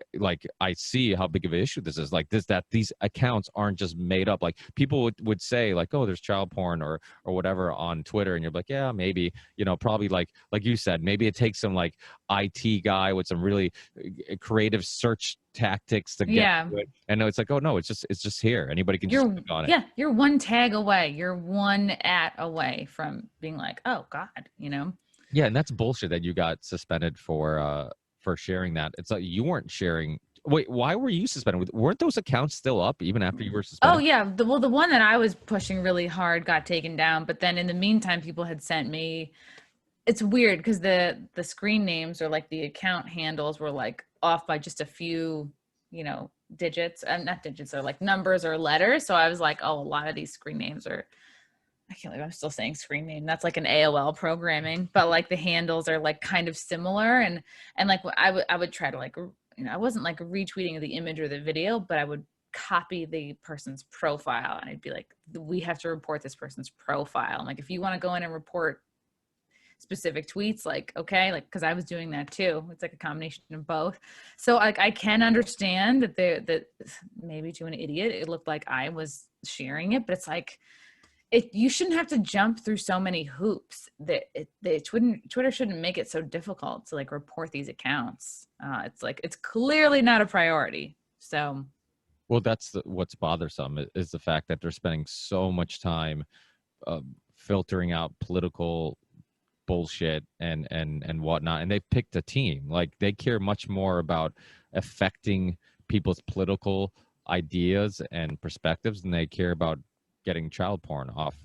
see how big of an issue this is. Like that these accounts aren't just made up. Like people would say like, oh, there's child porn or whatever on Twitter, and you're like, yeah, maybe, probably like you said, maybe it takes some like IT guy with some really creative search tactics to get to it. And no, it's like, oh no, it's just here. Anybody can just click on it. Yeah, you're one tag away. You're one @ away from being like, oh God, Yeah, and that's bullshit that you got suspended for sharing that. It's like you weren't sharing. Wait, why were you suspended? Weren't those accounts still up even after you were suspended? Oh yeah, the one that I was pushing really hard got taken down, but then in the meantime, people had sent me. It's weird because the screen names or like the account handles were like off by just a few, digits, and not digits, or like numbers or letters. So I was like, oh, a lot of these screen names are. I can't believe I'm still saying screen name. That's like an AOL programming, but like the handles are like kind of similar. And like I would try to like, I wasn't like retweeting the image or the video, but I would copy the person's profile. And I'd be like, we have to report this person's profile. I'm like, if you want to go in and report specific tweets, like, okay, like, cause I was doing that too. It's like a combination of both. So like, I can understand that maybe to an idiot, it looked like I was sharing it, but it's like, you shouldn't have to jump through so many hoops. Twitter shouldn't make it so difficult to like report these accounts. It's like, it's clearly not a priority. So, well, that's what's bothersome is the fact that they're spending so much time filtering out political bullshit and whatnot, and they picked a team. Like, they care much more about affecting people's political ideas and perspectives than they care about getting child porn off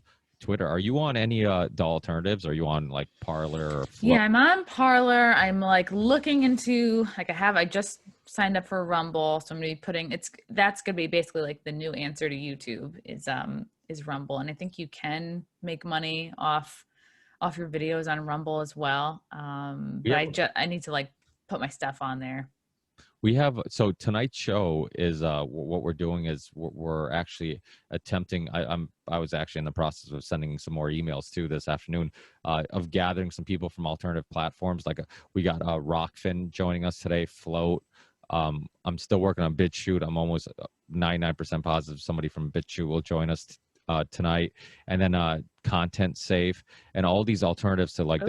Twitter. Are you on any the alternatives? Are you on like Parlor or Flow? Yeah, I'm on Parlor. I'm like looking into like I just signed up for Rumble, so I'm gonna be putting that's gonna be basically like the new answer to YouTube is Rumble, and I think you can make money off your videos on Rumble as well. But I need to like put my stuff on there. We have, so tonight's show is what we're doing is we're actually attempting. I was actually in the process of sending some more emails too this afternoon of gathering some people from alternative platforms. Like we got Rockfin joining us today, Float. I'm still working on BitChute. I'm almost 99% positive somebody from BitChute will join us tonight, and then Content Safe and all these alternatives to like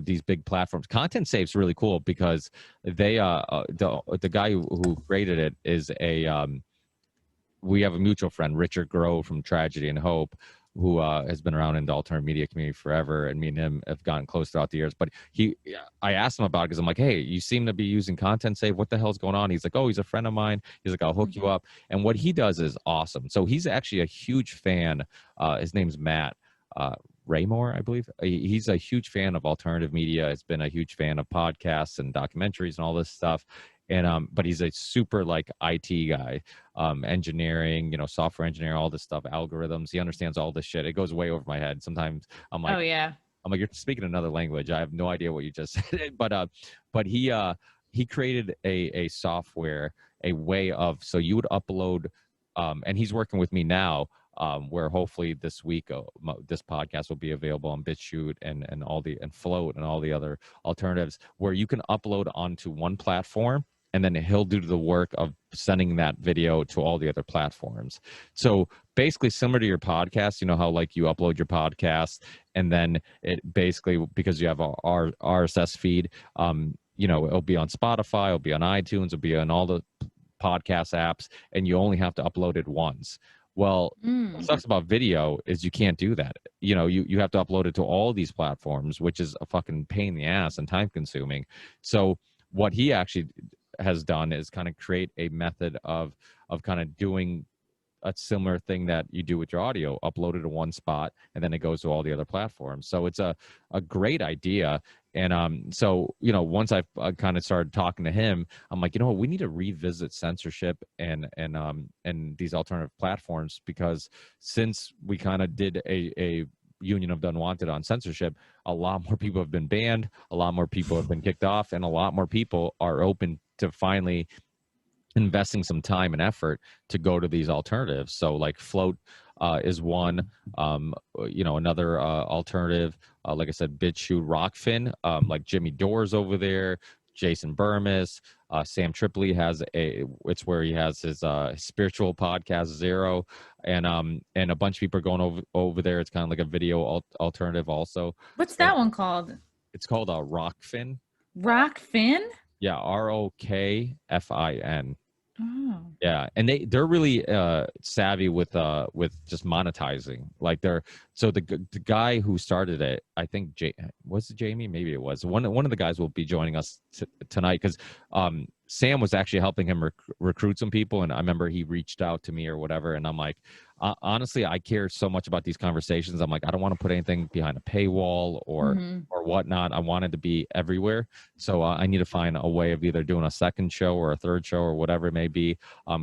these big platforms. Content Safe's really cool because they the guy who created it is we have a mutual friend, Richard Grove from Tragedy and Hope, who has been around in the alternative media community forever, and me and him have gotten close throughout the years. But I asked him about it because I'm like, hey, you seem to be using Content Save. What the hell's going on? He's like, oh, he's a friend of mine. He's like, I'll hook you up. And what he does is awesome. So he's actually a huge fan. His name's Matt Raymore, I believe. He's a huge fan of alternative media. Has been a huge fan of podcasts and documentaries and all this stuff. And but he's a super like IT guy, engineering, software engineering, all this stuff, algorithms. He understands all this shit. It goes way over my head. Sometimes I'm like, oh yeah, I'm like, you're speaking another language. I have no idea what you just said. But he created a software, a way of, so you would upload, and he's working with me now. Where hopefully this week this podcast will be available on BitChute and Float and all the other alternatives, where you can upload onto one platform and then he'll do the work of sending that video to all the other platforms. So basically similar to your podcast, how like you upload your podcast and then it basically, because you have a RSS feed, it'll be on Spotify, it'll be on iTunes, it'll be on all the podcast apps, and you only have to upload it once. Well, what sucks about video is you can't do that. You have to upload it to all these platforms, which is a fucking pain in the ass and time consuming. So what he actually has done is kind of create a method of kind of doing a similar thing that you do with your audio, upload it to one spot, and then it goes to all the other platforms. So it's a great idea. And so, once I've kind of started talking to him, I'm like, what, we need to revisit censorship and these alternative platforms, because since we kind of did a Union of Unwanted on censorship, a lot more people have been banned, a lot more people have been kicked off, and a lot more people are open to finally investing some time and effort to go to these alternatives. So like Float is one, another alternative, like I said, BitChute, Rockfin, like Jimmy Dore's over there, Jason Burmis, Sam Tripoli it's where he has his spiritual podcast Zero, and a bunch of people are going over there. It's kind of like a video alternative also. What's that one called? It's called Rockfin. Rockfin? Yeah, ROKFIN. Oh. Yeah, and they're really savvy with just monetizing. Like the guy who started it, I think was it Jamie? Maybe it was one of the guys will be joining us tonight, because Sam was actually helping him recruit some people, and I remember he reached out to me or whatever, and I'm like, honestly, I care so much about these conversations. I'm like, I don't want to put anything behind a paywall or whatnot. I want it to be everywhere. So I need to find a way of either doing a second show or a third show or whatever it may be,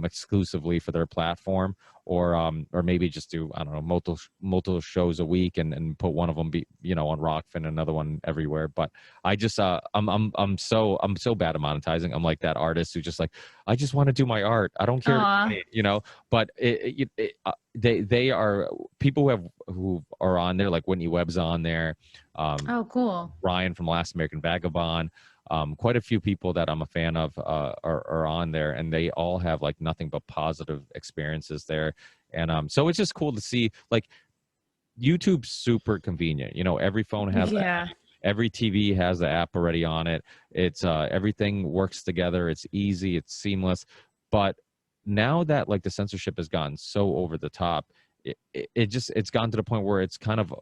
exclusively for their platform, or maybe just do, I don't know, multiple shows a week and put one of them on Rockfin, another one everywhere. But I just I'm so bad at monetizing. I'm like that artist who just like, I just want to do my art. I don't care, but they are people who are on there, like Whitney Webb's on there. Oh, cool. Ryan from Last American Vagabond. Quite a few people that I'm a fan of are on there, and they all have like nothing but positive experiences there. And so it's just cool to see, like, YouTube's super convenient. Every phone has the app. Every TV has the app already on it. It's everything works together. It's easy. It's seamless. But now that like the censorship has gotten so over the top, it's gotten to the point where it's kind of,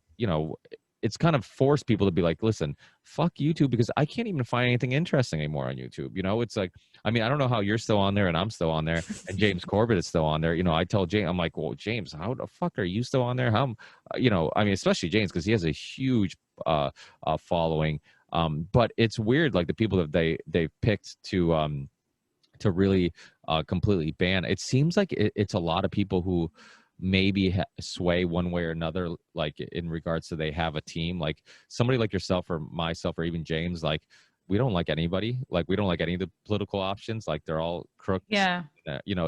it's kind of forced people to be like, listen, fuck YouTube, because I can't even find anything interesting anymore on YouTube. It's like, I mean, I don't know how you're still on there and I'm still on there and James Corbett is still on there. I tell James, I'm like, well, James, how the fuck are you still on there? How, I mean, especially James, because he has a huge following. But it's weird, like the people that they've picked to really completely ban. It seems like it's a lot of people who maybe sway one way or another, like in regards to they have a team, like somebody like yourself or myself or even James, like we don't like anybody, like we don't like any of the political options, like they're all crooks. Yeah.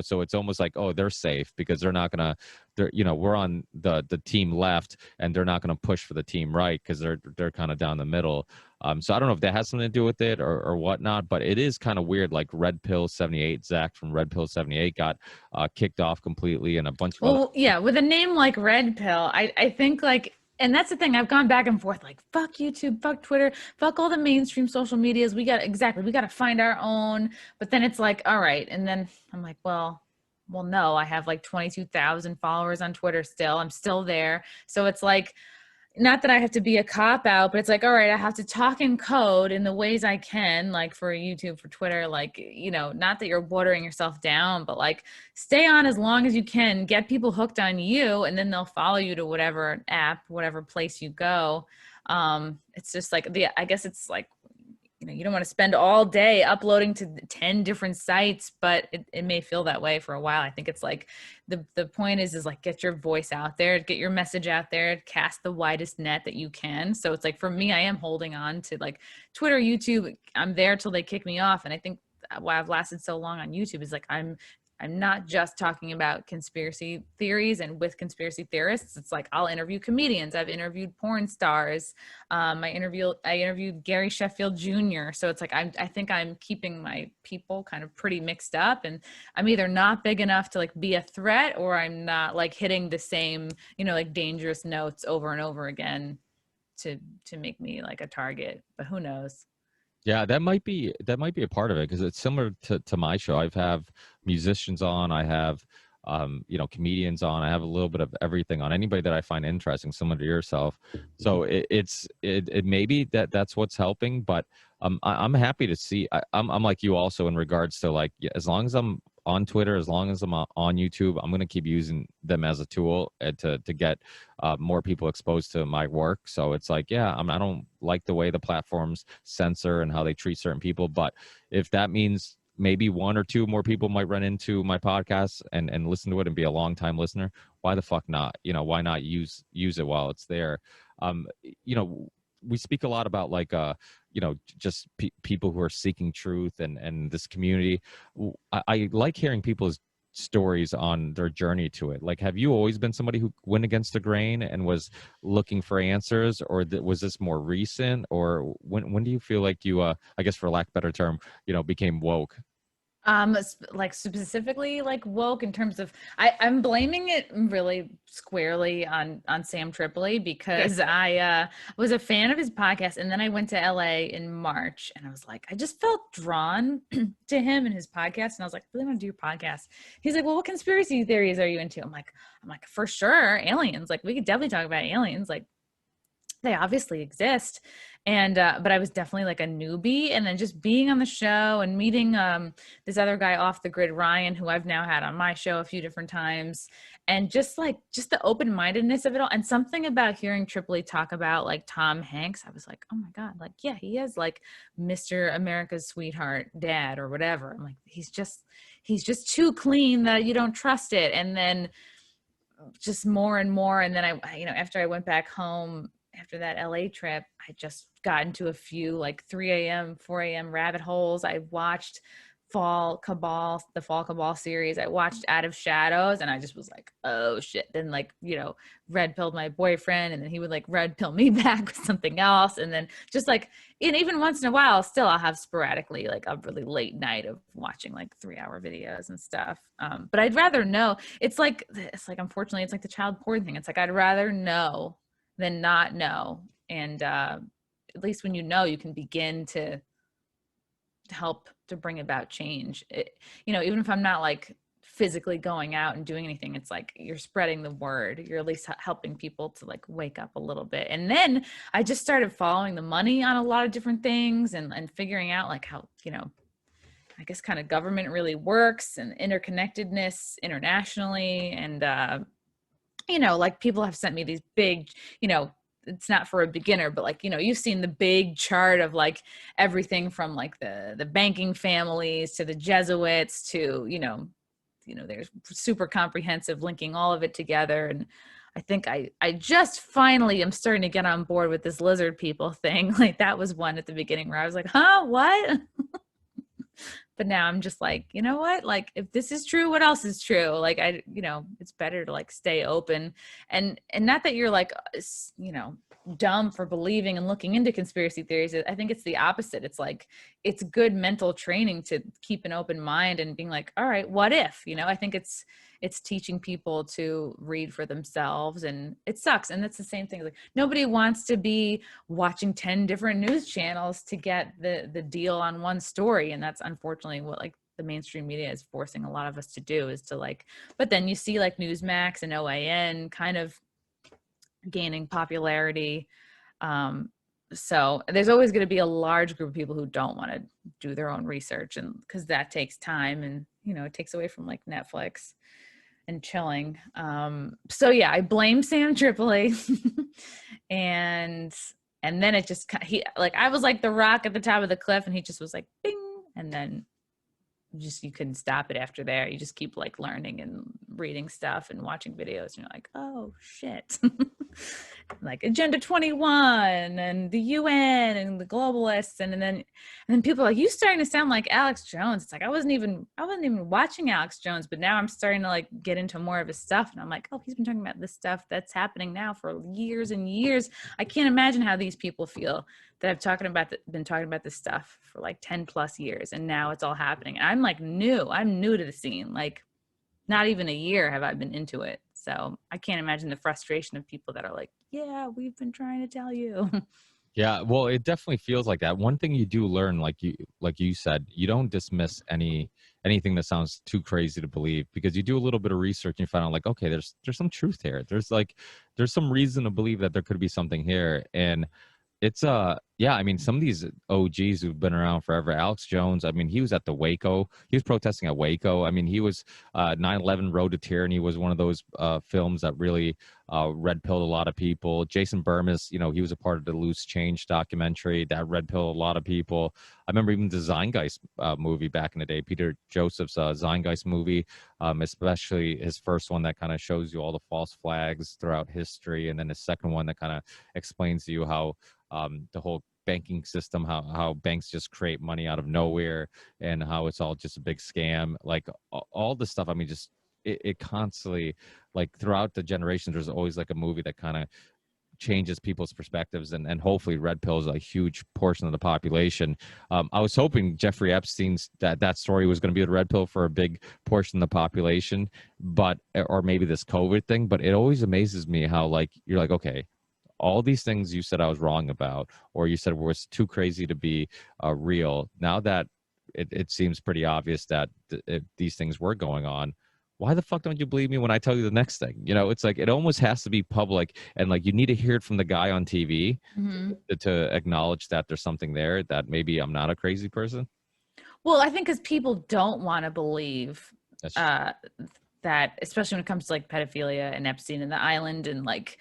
So it's almost like, oh, they're safe because they're not gonna, we're on the team left and they're not gonna push for the team right because they're kind of down the middle. So I don't know if that has something to do with it or whatnot, but it is kind of weird. Like Red Pill 78, Zach from Red Pill 78 got kicked off completely, and a bunch of other. Well, yeah, with a name like Red Pill, I think like, and that's the thing, I've gone back and forth, like, fuck YouTube, fuck Twitter, fuck all the mainstream social medias. We got to find our own. But then it's like, all right. And then I'm like, well, no, I have like 22,000 followers on Twitter still. I'm still there. So it's like, not that I have to be a cop out, but it's like, all right, I have to talk in code in the ways I can, like for YouTube, for Twitter, like, not that you're watering yourself down, but like stay on as long as you can, get people hooked on you, and then they'll follow you to whatever app, whatever place you go. It's just like I guess it's like, you don't want to spend all day uploading to 10 different sites, but it may feel that way for a while. I think it's like the point is like, get your voice out there, get your message out there, cast the widest net that you can. So it's like, for me, I am holding on to like Twitter, YouTube. I'm there till they kick me off. And I think why I've lasted so long on YouTube is like, I'm not just talking about conspiracy theories and with conspiracy theorists. It's like, I'll interview comedians. I've interviewed porn stars. I interviewed Gary Sheffield Jr. So it's like, I think I'm keeping my people kind of pretty mixed up, and I'm either not big enough to like be a threat, or I'm not like hitting the same, like dangerous notes over and over again to make me like a target, but who knows? Yeah, that might be a part of it, because it's similar to my show. I have musicians on, I have comedians on, I have a little bit of everything on. Anybody that I find interesting, similar to yourself. So it may be that's what's helping, but I'm happy to see. I'm like you also in regards to like, as long as I'm on Twitter, as long as I'm on YouTube, I'm going to keep using them as a tool to get more people exposed to my work. So it's like, yeah, I don't like the way the platforms censor and how they treat certain people, but if that means maybe one or two more people might run into my podcast and listen to it and be a long time listener, why the fuck not? Why not use it while it's there? We speak a lot about like just people who are seeking truth and this community. I like hearing people's stories on their journey to it. Like, have you always been somebody who went against the grain and was looking for answers, or was this more recent? Or when do you feel like you I guess for lack of a better term, became woke? Like specifically like woke in terms of, I'm blaming it really squarely on Sam Tripoli, because I was a fan of his podcast, and then I went to LA in March, and I was like, I just felt drawn to him and his podcast, and I was like, I really want to do your podcast. He's like, well, what conspiracy theories are you into? I'm like, for sure, aliens. Like, we could definitely talk about aliens. Like, they obviously exist. And but I was definitely like a newbie, and then just being on the show and meeting this other guy off the grid, Ryan, who I've now had on my show a few different times, and just the open-mindedness of it all, and something about hearing Tripoli talk about like Tom Hanks, I was like, oh my god, like, yeah, he is like Mr. America's sweetheart dad or whatever. I'm like, he's just too clean that you don't trust it. And then just more and more, and then I after I went back home after that LA trip, I just got into a few like 3 a.m., 4 a.m. rabbit holes. I watched the Fall Cabal series. I watched Out of Shadows, and I just was like, oh shit. Then like, red pilled my boyfriend, and then he would like red pill me back with something else. And then just like, and even once in a while, still I'll have sporadically like a really late night of watching like 3-hour videos and stuff. But I'd rather know. It's like, unfortunately, it's like the child porn thing. It's like, I'd rather know than not know. And at least when you know, you can begin to help to bring about change. Even if I'm not like physically going out and doing anything. It's like you're spreading the word. You're at least helping people to like wake up a little bit. And then I just started following the money on a lot of different things and figuring out like how, I guess kind of government really works and interconnectedness internationally. And, like people have sent me these big, it's not for a beginner, but like, you've seen the big chart of like everything from like the banking families to the Jesuits to, there's super comprehensive linking all of it together. And I think I just finally am starting to get on board with this lizard people thing. Like that was one at the beginning where I was like, huh, what? But now I'm just like, you know what? Like if this is true, what else is true? Like it's better to like stay open and not that you're like, dumb for believing and looking into conspiracy theories. I think it's the opposite. It's like, it's good mental training to keep an open mind and being like, all right, what if, I think it's teaching people to read for themselves, and it sucks. And that's the same thing. Like nobody wants to be watching 10 different news channels to get the deal on one story. And that's unfortunately what like the mainstream media is forcing a lot of us to do, is to like, but then you see like Newsmax and OAN kind of gaining popularity. So there's always going to be a large group of people who don't want to do their own research, and because that takes time and, it takes away from like Netflix and chilling. So yeah, I blame Sam Tripoli and then it just, I was like the rock at the top of the cliff and he just was like, bing. And then you couldn't stop it after there. You just keep like learning and reading stuff and watching videos and you're like, oh shit. Like Agenda 21 and the UN and the globalists and then people are like, you starting to sound like Alex Jones. It's like I wasn't even watching Alex Jones, but now I'm starting to like get into more of his stuff and I'm like, oh, he's been talking about this stuff that's happening now for years and years. I can't imagine how these people feel that have been talking about this stuff for like 10 plus years and now it's all happening. And I'm like I'm new to the scene. Like not even a year have I been into it. So I can't imagine the frustration of people that are like, yeah, we've been trying to tell you. Yeah, well, it definitely feels like that. One thing you do learn, like you said, you don't dismiss anything that sounds too crazy to believe, because you do a little bit of research and you find out like, okay, there's some truth here. There's some reason to believe that there could be something here. And it's yeah, I mean, some of these OGs who've been around forever, Alex Jones, I mean, he was at the Waco. He was protesting at Waco. I mean, he was 9/11 Road to Tyranny was one of those films that really red pilled a lot of people. Jason Burmis, he was a part of the Loose Change documentary that red pilled a lot of people. I remember even the Zeitgeist movie back in the day, Peter Joseph's Zeitgeist movie, especially his first one that kind of shows you all the false flags throughout history. And then the second one that kind of explains to you how the whole banking system, how banks just create money out of nowhere and how it's all just a big scam. Like all the stuff, I mean, just it constantly, like throughout the generations, there's always like a movie that kind of changes people's perspectives and hopefully red pills a huge portion of the population. I was hoping Jeffrey Epstein's that story was going to be the red pill for a big portion of the population, but or maybe this COVID thing. But it always amazes me how like you're like, okay, all these things you said I was wrong about, or you said was too crazy to be real. Now that it seems pretty obvious that these things were going on, why the fuck don't you believe me when I tell you the next thing? It's like it almost has to be public, and like you need to hear it from the guy on TV to acknowledge that there's something there, that maybe I'm not a crazy person. Well, I think because people don't want to believe that, especially when it comes to like pedophilia and Epstein and the island and like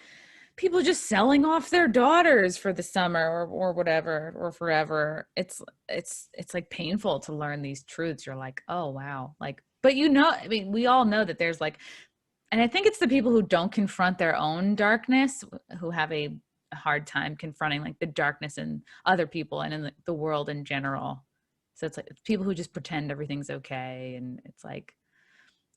people just selling off their daughters for the summer or whatever or forever. It's like painful to learn these truths. You're like, oh wow, like, but I mean, we all know that there's like, and I think it's the people who don't confront their own darkness who have a hard time confronting like the darkness in other people and in the world in general. So it's like it's people who just pretend everything's okay, and it's like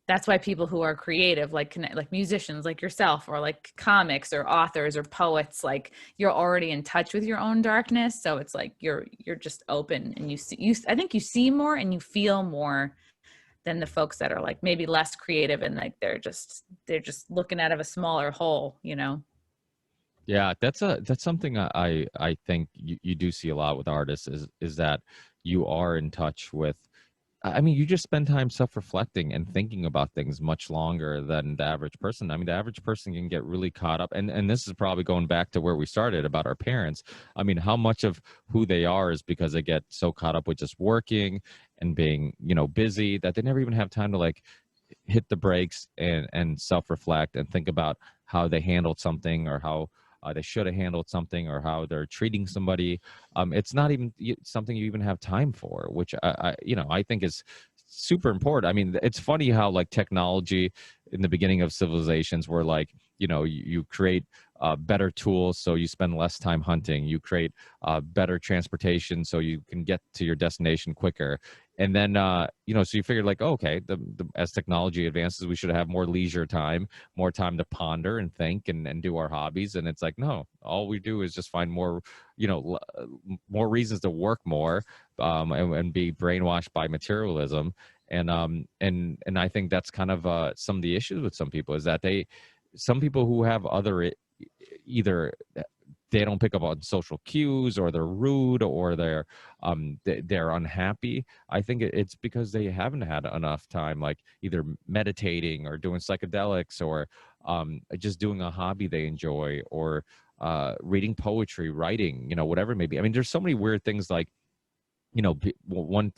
that's why people who are creative, like musicians like yourself, or like comics or authors or poets, like you're already in touch with your own darkness. So it's like you're just open, and I think you see more and you feel more than the folks that are like maybe less creative and like they're just looking out of a smaller hole. Yeah, that's something I think you do see a lot with artists is that you are in touch with I mean, you just spend time self-reflecting and thinking about things much longer than the average person. I mean, the average person can get really caught up, and this is probably going back to where we started about our parents. I mean, how much of who they are is because they get so caught up with just working and being, busy, that they never even have time to like hit the brakes and self-reflect and think about how they handled something, or how they should have handled something, or how they're treating somebody. It's not even something you even have time for, which I think is super important. I mean, it's funny how like technology in the beginning of civilizations were like, you create better tools so you spend less time hunting, you create better transportation so you can get to your destination quicker. And then so you figured like, oh, okay, as technology advances, we should have more leisure time, more time to ponder and think and do our hobbies. And it's like, no, all we do is just find more, more reasons to work more, and be brainwashed by materialism. And I think that's kind of some of the issues with some people, is that some people who have either they don't pick up on social cues, or they're rude, or they're unhappy. I think it's because they haven't had enough time, like either meditating or doing psychedelics, or just doing a hobby they enjoy, or reading poetry, writing, whatever it may be. I mean, there's so many weird things, like one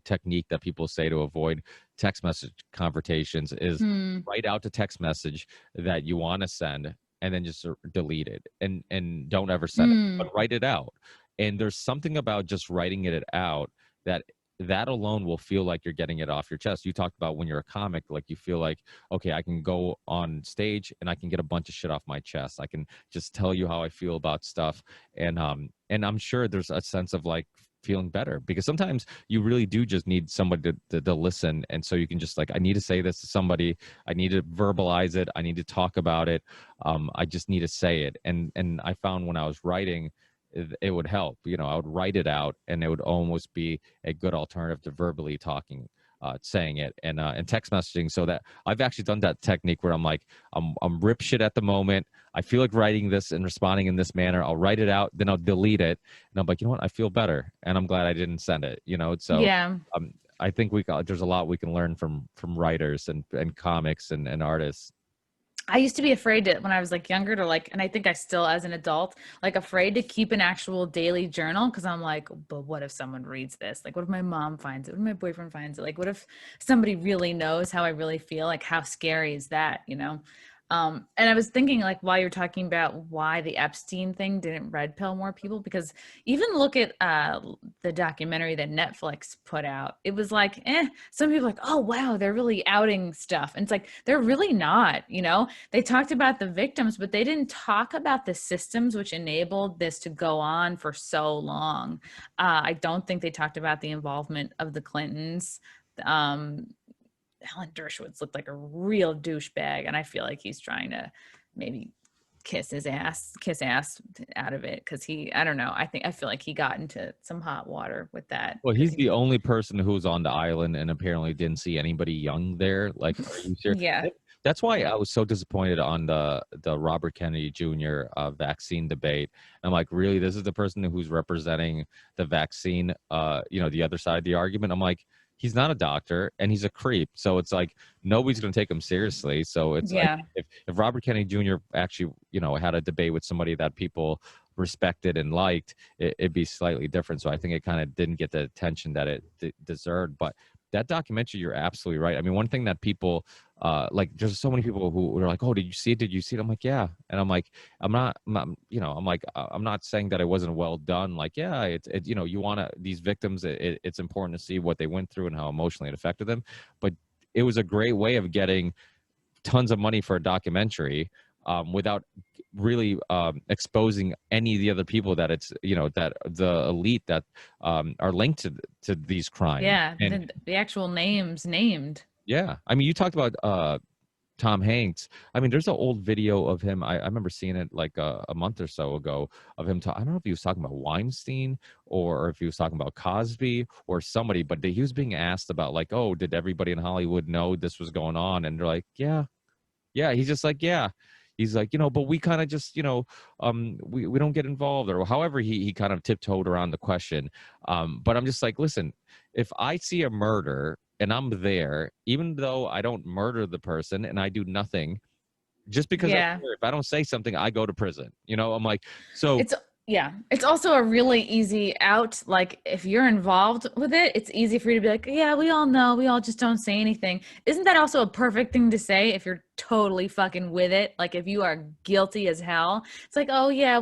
technique that people say to avoid text message confrontations is write out the text message that you want to send, and then just delete it, and don't ever send it, but write it out. And there's something about just writing it out that alone will feel like you're getting it off your chest. You talked about when you're a comic, like you feel like, okay, I can go on stage and I can get a bunch of shit off my chest. I can just tell you how I feel about stuff. And I'm sure there's a sense of like feeling better, because sometimes you really do just need somebody to listen. And so you can just like, I need to say this to somebody, I need to verbalize it, I need to talk about it, I just need to say it. And I found when I was writing, it would help. I would write it out, and it would almost be a good alternative to verbally talking, saying it, and text messaging. So that I've actually done that technique where I'm like, I'm rip shit at the moment, I feel like writing this and responding in this manner, I'll write it out, then I'll delete it, and I'm like, you know what, I feel better, and I'm glad I didn't send it. So Yeah. I think there's a lot we can learn from writers and comics and artists. I used to be afraid to, when I was like younger, to like, and I think I still, as an adult, like afraid to keep an actual daily journal. Cause I'm like, but what if someone reads this? Like, what if my mom finds it? What if my boyfriend finds it? Like, what if somebody really knows how I really feel? Like, how scary is that, And I was thinking, like, while you're talking about why the Epstein thing didn't red pill more people, because even look at the documentary that Netflix put out. It was like, some people are like, oh, wow, they're really outing stuff. And it's like, they're really not, They talked about the victims, but they didn't talk about the systems which enabled this to go on for so long. I don't think they talked about the involvement of the Clintons. Alan Dershowitz looked like a real douchebag, and I feel like he's trying to maybe kiss ass out of it, because I don't know. I feel like he got into some hot water with that. Well, he's the only person who's on the island and apparently didn't see anybody young there. Like, are you serious? Yeah. That's why I was so disappointed on the Robert Kennedy Jr. Vaccine debate. I'm like, really, this is the person who's representing the vaccine, the other side of the argument. I'm like, he's not a doctor, and he's a creep. So it's like, nobody's going to take him seriously. So it's like, if Robert Kennedy Jr. actually, had a debate with somebody that people respected and liked, it'd be slightly different. So I think it kind of didn't get the attention that it deserved. But that documentary, you're absolutely right. I mean, one thing that people like, there's so many people who are like, oh, did you see it? Did you see it? I'm like, yeah. And I'm like, I'm not saying that it wasn't well done. Like, yeah, you want to, these victims, it's important to see what they went through and how emotionally it affected them. But it was a great way of getting tons of money for a documentary, without really exposing any of the other people that it's, that the elite that are linked to these crimes. Yeah, and the actual names named. yeah, I mean, you talked about Tom Hanks. I mean, there's an old video of him. I remember seeing it like a month or so ago of him. I don't know if he was talking about Weinstein or if he was talking about Cosby or somebody, but he was being asked about like, oh, did everybody in Hollywood know this was going on? And they're like, yeah. He's just like, yeah. he's like, but we kind of just, we don't get involved, or however he kind of tiptoed around the question. But I'm just like, listen, if I see a murder and I'm there, even though I don't murder the person and I do nothing, just because I'm Yeah. there, if I don't say something, I go to prison. I'm like, so It's also a really easy out. Like if you're involved with it, it's easy for you to be like, yeah, we all know, we all just don't say anything. Isn't that also a perfect thing to say if you're totally fucking with it? Like if you are guilty as hell, it's like, oh yeah,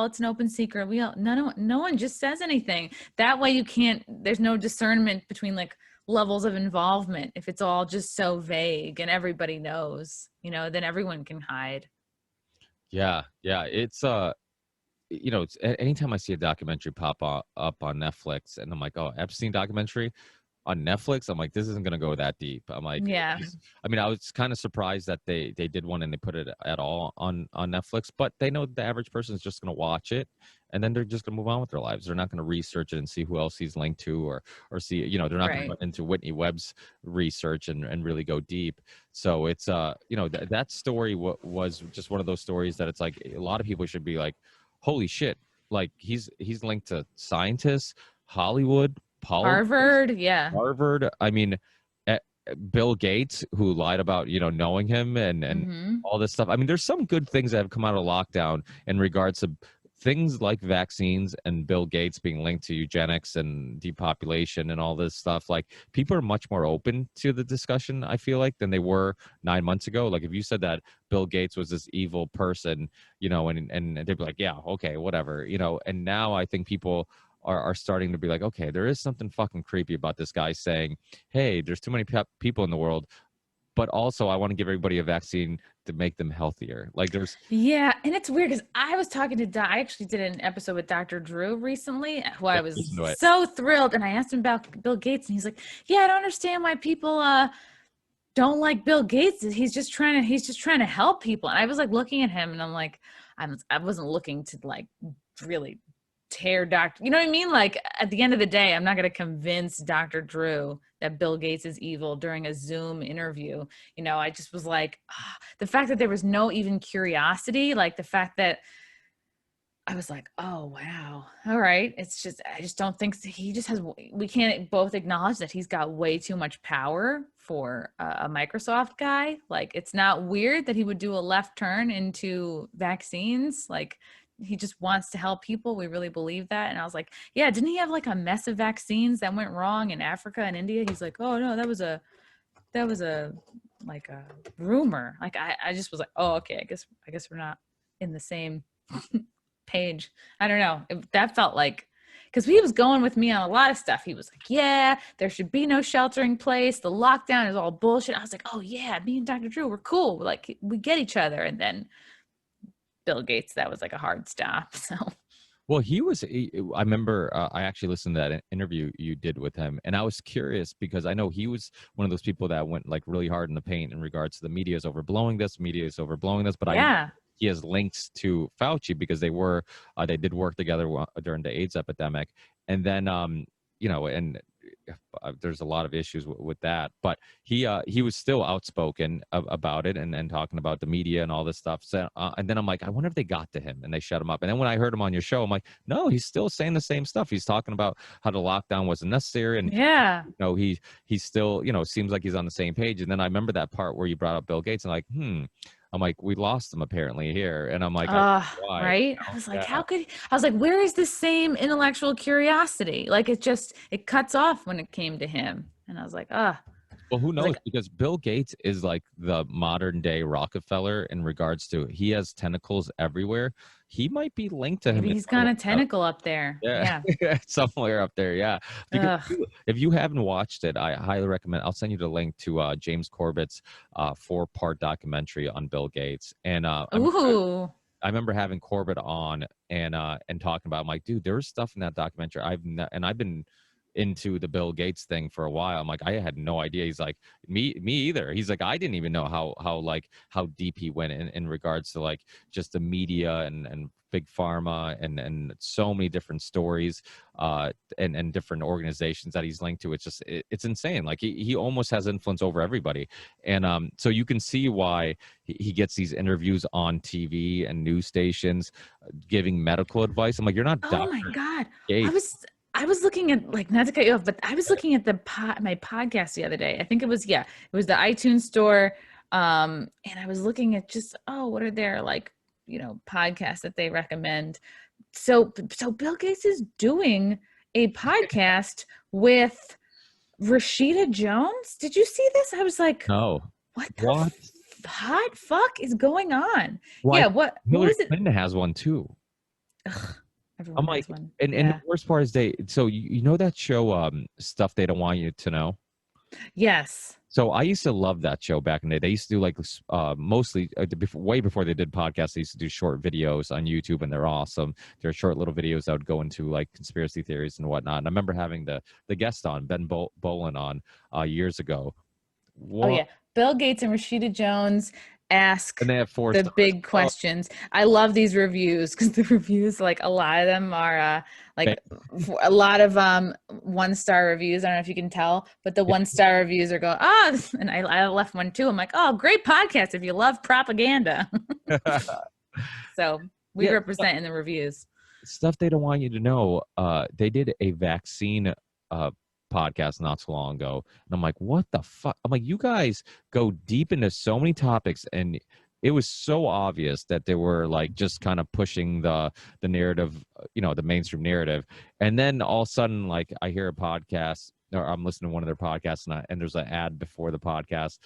it's an open secret. No one just says anything. That way there's no discernment between like levels of involvement. If it's all just so vague and everybody knows, then everyone can hide. yeah, it's anytime I see a documentary up on Netflix, and I'm like, oh, Epstein documentary on Netflix, I'm like, this isn't gonna go that deep. I'm like, Yeah. I mean, I was kind of surprised that they did one and they put it at all on Netflix, but they know the average person is just gonna watch it and then they're just gonna move on with their lives. They're not gonna research it and see who else he's linked to, or see, they're not gonna Right. go into Whitney Webb's research and really go deep. So it's that story was just one of those stories that it's like a lot of people should be like, holy shit, like he's linked to scientists, Hollywood, politics, Harvard. Yeah. Harvard. I mean, Bill Gates, who lied about knowing him and Mm-hmm. all this stuff. I mean, there's some good things that have come out of lockdown in regards to things like vaccines and Bill Gates being linked to eugenics and depopulation and all this stuff. Like, people are much more open to the discussion, I feel like, than they were 9 months ago. Like, if you said that Bill Gates was this evil person, and they'd be like, yeah, okay, whatever, and now I think people are starting to be like, okay, there is something fucking creepy about this guy saying, hey, there's too many people in the world, but also I want to give everybody a vaccine to make them healthier. Like, Yeah, and it's weird because I was talking to I actually did an episode with Dr. Drew recently, who I was so thrilled, and I asked him about Bill Gates, and he's like, "Yeah, I don't understand why people don't like Bill Gates. He's just trying to help people." And I was like looking at him, and I'm like, I wasn't looking to like really tear Dr. You know what I mean? Like at the end of the day, I'm not going to convince Dr. Drew that Bill Gates is evil during a Zoom interview. I just was like, the fact that there was no even curiosity, like the fact that I was like, oh, wow. All right. It's just, I just don't think he just has, we can't both acknowledge that he's got way too much power for a Microsoft guy. Like, it's not weird that he would do a left turn into vaccines. Like, he just wants to help people. We really believe that. And I was like, yeah, didn't he have like a mess of vaccines that went wrong in Africa and India? He's like, oh no, that was a like a rumor. Like, I just was like, oh, okay. I guess we're not in the same page. I don't know. That felt like, because he was going with me on a lot of stuff. He was like, yeah, there should be no sheltering place. The lockdown is all bullshit. I was like, oh yeah, me and Dr. Drew, we're cool. Like, we get each other. And then Bill Gates, that was like a hard stop. So, well, I remember I actually listened to that interview you did with him, and I was curious because I know he was one of those people that went like really hard in the paint in regards to the media is overblowing this, but yeah. He has links to Fauci because they did work together during the AIDS epidemic, and then and there's a lot of issues with that, but he was still outspoken about it and talking about the media and all this stuff. So and then I'm like, I wonder if they got to him and they shut him up. And then when I heard him on your show, I'm like, no, he's still saying the same stuff. He's talking about how the lockdown wasn't necessary, and yeah, he's still seems like he's on the same page. And then I remember that part where you brought up Bill Gates, and I'm like, we lost him apparently here. And I'm like, why? right. I was like, I was like, where is the same intellectual curiosity? Like, it cuts off when it came to him. And I was like, well, who knows? like, Because Bill Gates is like the modern day Rockefeller in regards to he has tentacles everywhere. He might be linked to him. maybe he's got a tentacle up there. Yeah. Somewhere up there. Yeah. Because if you haven't watched it, I highly recommend. I'll send you the link to James Corbett's 4-part documentary on Bill Gates. And I remember having Corbett on and talking about. I'm like, dude, there was stuff in that documentary I've been into the Bill Gates thing for a while. I'm like, I had no idea. He's like, me either. He's like, I didn't even know how deep he went in regards to like just the media and big pharma and so many different stories and different organizations that he's linked to. It's insane. Like he almost has influence over everybody. And so you can see why he gets these interviews on TV and news stations giving medical advice. I'm like, you're not Oh my Dr. God. Gates. I was looking at, like, not to cut you off, but I was looking at my podcast the other day. I think it was the iTunes store. And I was looking at just, what are their, like, podcasts that they recommend. So Bill Gates is doing a podcast with Rashida Jones. Did you see this? I was like, No. what the hot fuck is going on? Well, Yeah, what Hillary was it? Clinton has one too. Ugh, everyone I'm has like, one. and Yeah. the worst part is you know that show, Stuff They Don't Want You to Know? Yes. So I used to love that show back in the day. They used to do like mostly way before they did podcasts. They used to do short videos on YouTube, and they're awesome. They're short little videos that would go into like conspiracy theories and whatnot. And I remember having the guest on Ben Bolin on years ago. Oh yeah, Bill Gates and Rashida Jones ask And they have 4 the stars. big questions. I love these reviews because the reviews, like, a lot of them are like a lot of 1-star reviews. I don't know if you can tell, but the 1-star reviews are going, and I left one too. I'm like, oh, great podcast if you love propaganda. So we represent in the reviews. Stuff They Don't Want You to Know. They did a vaccine podcast not so long ago, and I'm like, what the fuck? I'm like, you guys go deep into so many topics, and it was so obvious that they were like just kind of pushing the narrative, the mainstream narrative. And then all of a sudden, like, I hear a podcast, or I'm listening to one of their podcasts, and there's an ad before the podcast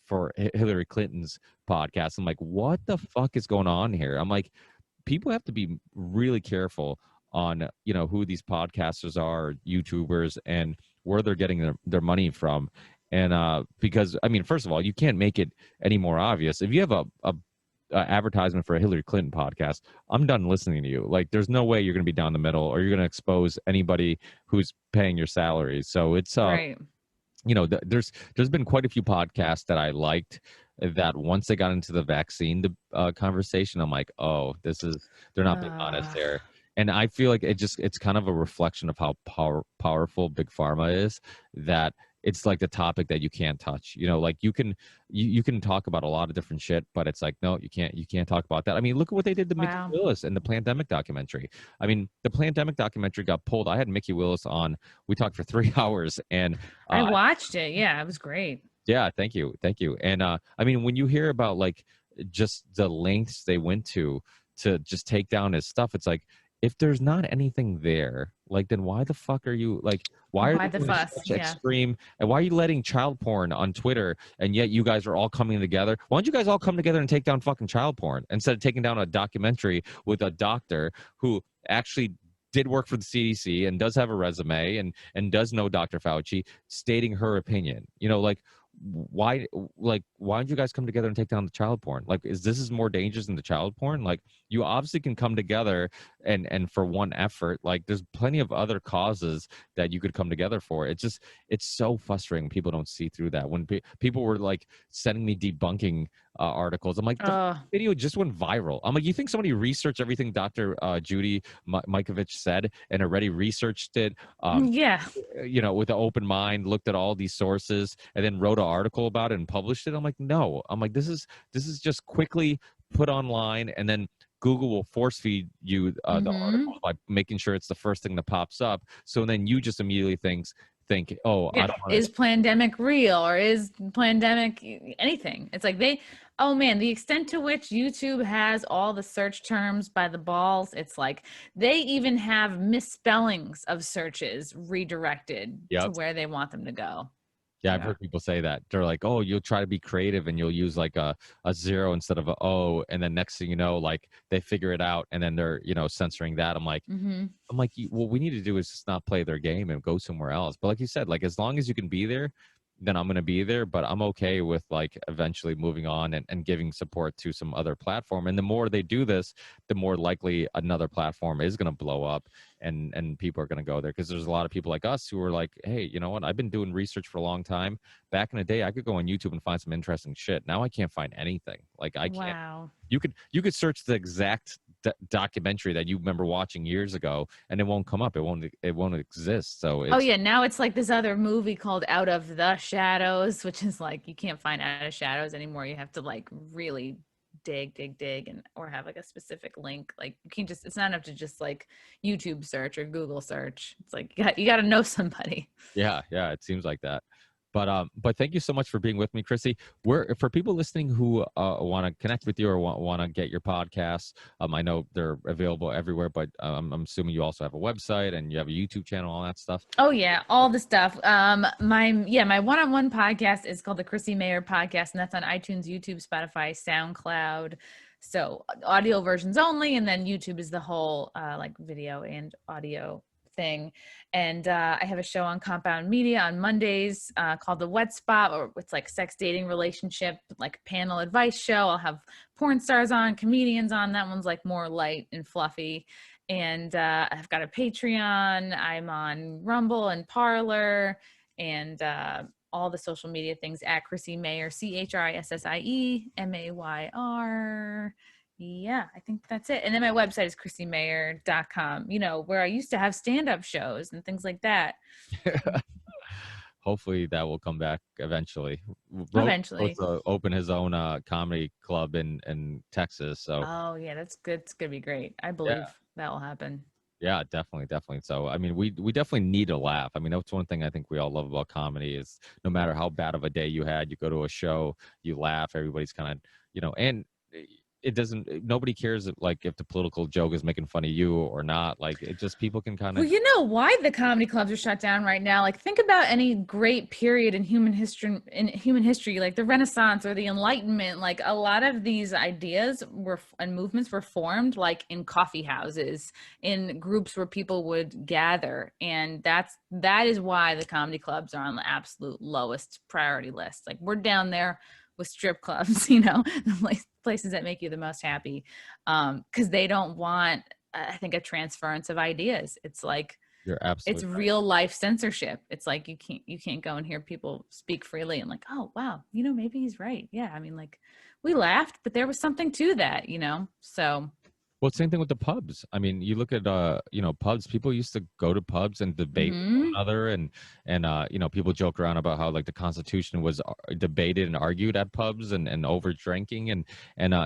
for Hillary Clinton's podcast. I'm like, what the fuck is going on here? I'm like, people have to be really careful on who these podcasters are, YouTubers, and where they're getting their money from. And because, I mean, first of all, you can't make it any more obvious. If you have a advertisement for a Hillary Clinton podcast, I'm done listening to you. Like, there's no way you're going to be down the middle, or you're going to expose anybody who's paying your salary. So it's right. There's been quite a few podcasts that I liked that once they got into the vaccine conversation, I'm like, oh, they're not being honest there. And I feel like it's kind of a reflection of how powerful big pharma is, that it's like the topic that you can't touch. Like you can talk about a lot of different shit, but it's like, no, you can't talk about that. I mean, look at what they did to Mickey Willis in the Plandemic documentary. I mean, the Plandemic documentary got pulled. I had Mickey Willis on. We talked for 3 hours, and I watched it. Yeah, it was great. Yeah, thank you. And I mean, when you hear about like just the lengths they went to just take down his stuff, it's like, if there's not anything there, like, then why the fuck are you like? Why are the you fuss? such extreme? And why are you letting child porn on Twitter? And yet you guys are all coming together. Why don't you guys all come together and take down fucking child porn instead of taking down a documentary with a doctor who actually did work for the CDC and does have a resume and does know Dr. Fauci, stating her opinion? Why don't you guys come together and take down the child porn? Like, is more dangerous than the child porn? Like, you obviously can come together and for one effort. Like, there's plenty of other causes that you could come together for. It's so frustrating. People don't see through that. When people were like sending me debunking articles, I'm like, the video just went viral. I'm like, you think somebody researched everything Dr. Judy Mikovits said and already researched it? With an open mind, looked at all these sources, and then wrote an article about it and published it. I'm like, no. I'm like, this is just quickly put online, and then Google will force feed you the article by making sure it's the first thing that pops up. So then you just immediately think, oh, I don't is Plandemic real, or is Plandemic anything? It's like the extent to which YouTube has all the search terms by the balls. It's like they even have misspellings of searches redirected to where they want them to go. Yeah, I've heard people say that. They're like, oh, you'll try to be creative and you'll use like a 0 instead of a O, and then next thing you know, like they figure it out, and then they're censoring that. I'm like, what we need to do is just not play their game and go somewhere else. But like you said, like, as long as you can be there, then I'm going to be there. But I'm okay with like eventually moving on and giving support to some other platform. And the more they do this, the more likely another platform is going to blow up and people are going to go there. Because there's a lot of people like us who are like, hey, you know what? I've been doing research for a long time. Back in the day, I could go on YouTube and find some interesting shit. Now I can't find anything. Like I can't. Wow. You could search the exact documentary that you remember watching years ago, and it won't come up. It won't exist. So Oh it's yeah, now it's like this other movie called Out of the Shadows, which is like you can't find Out of Shadows anymore. You have to like really dig and or have like a specific link. Like you can't just, it's not enough to just like YouTube search or Google search. It's like you got to know somebody. yeah, it seems like that. But thank you so much for being with me, Chrissy. For people listening who want to connect with you or want to get your podcasts, I know they're available everywhere, but I'm assuming you also have a website and you have a YouTube channel, all that stuff. Oh yeah, all the stuff. My one-on-one podcast is called the Chrissie Mayr podcast, and that's on iTunes, YouTube, Spotify, SoundCloud. So audio versions only, and then YouTube is the whole like video and audio thing. And I have a show on Compound Media on Mondays called The Wet Spot, or it's like sex, dating, relationship, like panel advice show. I'll have porn stars on, comedians on. That one's like more light and fluffy. And I've got a Patreon. I'm on Rumble and Parlor and all the social media things at Chrissie Mayr, ChrissieMayr. Yeah, I think that's it. And then my website is chrissiemayr.com, you know, where I used to have stand-up shows and things like that. Hopefully that will come back eventually. Eventually. Open his own comedy club in Texas. So Oh yeah, that's good. It's gonna be great. I believe that will happen. yeah, definitely. So I mean, we definitely need a laugh. I mean, that's one thing I think we all love about comedy is no matter how bad of a day you had, you go to a show, you laugh, everybody's kind of, you know, and it doesn't, nobody cares like if the political joke is making fun of you or not. Like it just, people can kind of. Well, you know why the comedy clubs are shut down right now? Like think about any great period in human history, like the Renaissance or the Enlightenment. Like a lot of these ideas and movements were formed like in coffee houses, in groups where people would gather. And that is why the comedy clubs are on the absolute lowest priority list. Like we're down there with strip clubs, you know, the places that make you the most happy, because they don't want, I think, a transference of ideas. It's like You're absolutely it's right. real life censorship. It's like you can't go and hear people speak freely and like, oh wow, you know, maybe he's right. Yeah, I mean, like we laughed, but there was something to that, you know. So Well, same thing with the pubs. I mean, you look at you know, pubs. People used to go to pubs and debate with one another, and you know, people joke around about how like the Constitution was debated and argued at pubs and over drinking, and